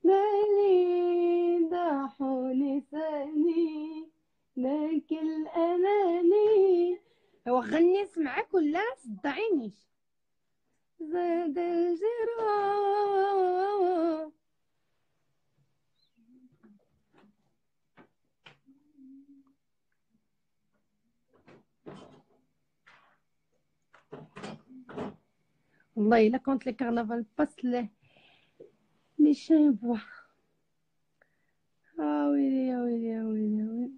Speaker 1: ليلي ضاحوا لساني لك الأماني هو غني سمعك ولا صدعينيش زاد الجراح والله الا كنت لي كارنفال باس لي شابوا ويلي يا ويلي يا ويلي يا ويلي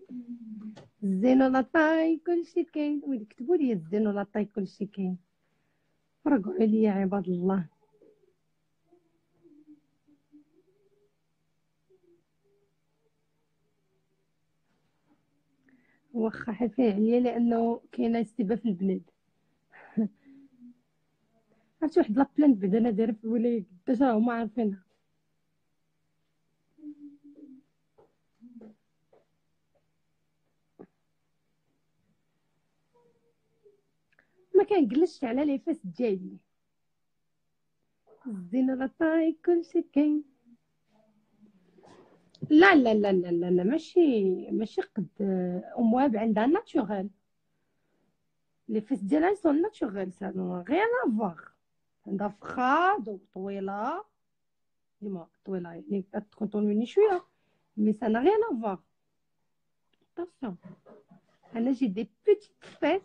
Speaker 1: الزين ولا طاي كلشي كاين ويلي كتبوا لي الزين ولا طاي كلشي كاين رجعوا لي يا عباد الله واخا حافين عليا لانه كاينه استباء في البلاد عرفتي واحد لابلان بعدا انا دايره في الولايه قداش راه هما عارفينها ما كنجلسش على لي فاس ديالي الزين ولا طاي كلشي كاين لا لا لا لا لا, لا ماشي قد ام وهب عندها ناتشورال لي فيس ديالها سون ناتشورال سا غير افواغ عندها فخاد وطويله ديما طويله يعني كتكونطول مني شويه مي سا نا غير افواغ اتونسيون انا جي دي بيتيت فيس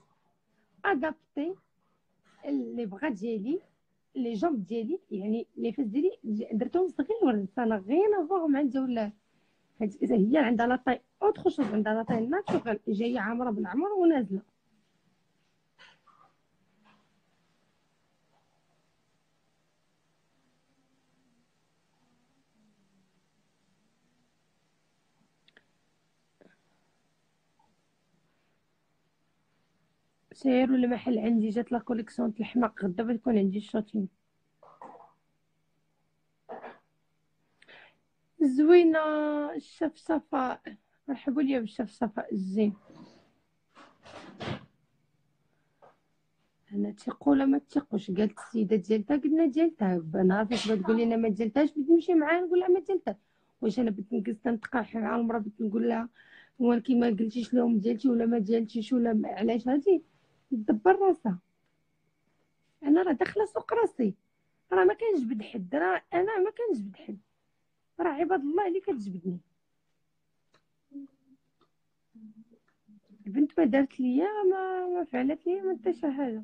Speaker 1: ادابتي لي بغا ديالي لي جامب ديالي يعني لي فيس ديالي درتهم صغير سا نا غير افواغ مع الجولات حيت هي عندها لاطاي اوتر شوز، عندها لاطاي ناتشورال جايه عامره بالعمر ونازله. سيروا المحل عندي، جات لا كوليكسيون الحماق، غدا بتكون عندي الشوتين زوينه. الشفشفه، مرحبا ليا بالشفشفه الزين. انا تيقوا ولا ما تيقوش؟ قالت السيده ديالتها قلنا ديالتها، نهار فاش بتقول لي انا ما ديالتهاش بدي نمشي معاها نقول لها ما ديالتها. واش انا بغيت نجلس نتقاح مع المراه بغيت نقول لها ولكن ما قلتيش لهم ديالتي ولا ما ديالتيش ولا علاش هادي؟ تدبر راسها. انا راه داخله سوق راسي، راه ما كنجبد حد، راه انا ما كنجبد حد، راه عباد الله اللي كتجبدني. البنت ما دارت ليا، ما فعلت ليا ما حتى شي حاجه.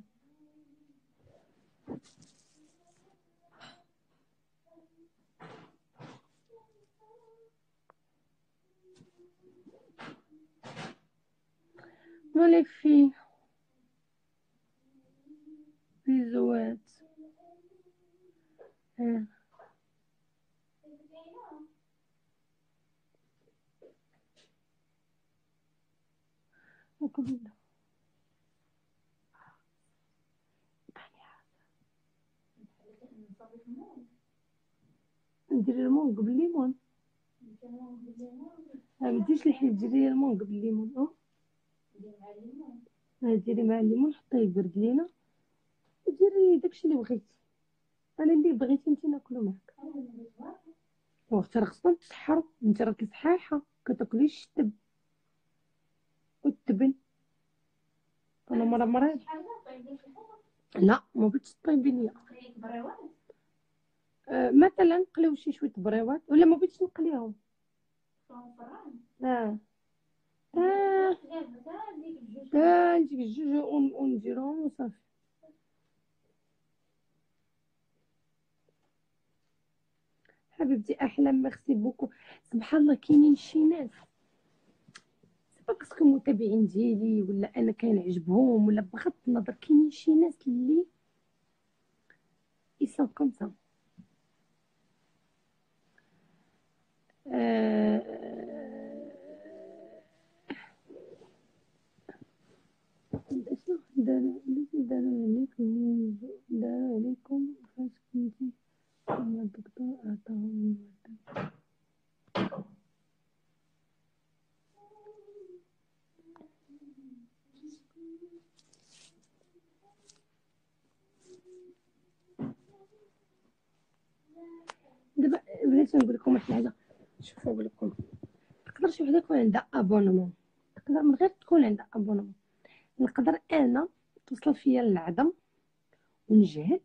Speaker 1: مالك فيه بيزوات. ها وكبد ندير المون قبل الليمون. ما بديش الحليب، ديري المون قبل الليمون. ديري مع الليمون، حطيه يبرد لينا وديري داكشي اللي بغيتي. انا اللي بغيتي انت ناكلو معاك. واختي راه خصنا نتسحرو، انت راكي صحاحه كتاكليش التب والتبن. انا مريض. لا ما بغيتش طيبي ليا. مثلا نقليو شويه بريوات ولا ما بغيتش نقليهم. اه اه نجيب الجوج ونديرهم وصافي. حبيبتي احلام، ميرسي بوكو. سبحان الله كاينين شي ناس باسكو متابعين ديالي ولا انا كنعجبهم ولا بغض النظر، كاينين شي ناس اللي يسون كوم سا. شنو دار عليكم فاش كنتي مع الدكتور عطاهم الوردة؟ دابا بغيت نقول لكم واحد الحاجه. شوفوا نقول لكم، تقدر شي وحده يكون عندها ابونمون، تقدر من غير تكون عندها ابونمون. نقدر انا توصل فيا العظم ونجهل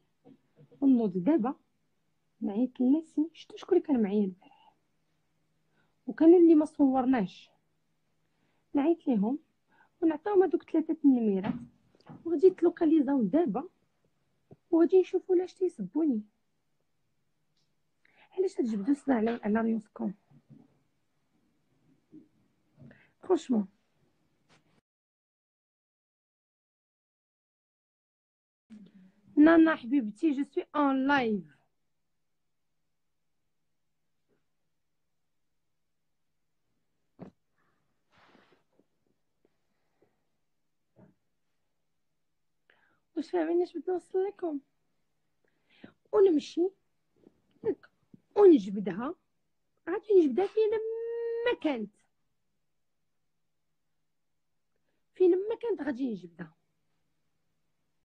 Speaker 1: ونوض. دابا نعيط للناس، شفتوا شكون اللي كان معايا البارح وكانوا اللي ما صورناش، نعيط ليهم ونعطيهم هذوك 3 النميرات وغادي يتلوكاليزاو دابا وغادي نشوفوا لاش تيسبوني. علاش تجبدوا الصداع على ريوسكم؟ فرانشمون نانا حبيبتي جو سوي اون لايف. واش فاهمين اش بغيت نوصل لكم؟ ونمشي هكا ونجبدها، غادي نجبدها فين ما كانت غادي نجبدها.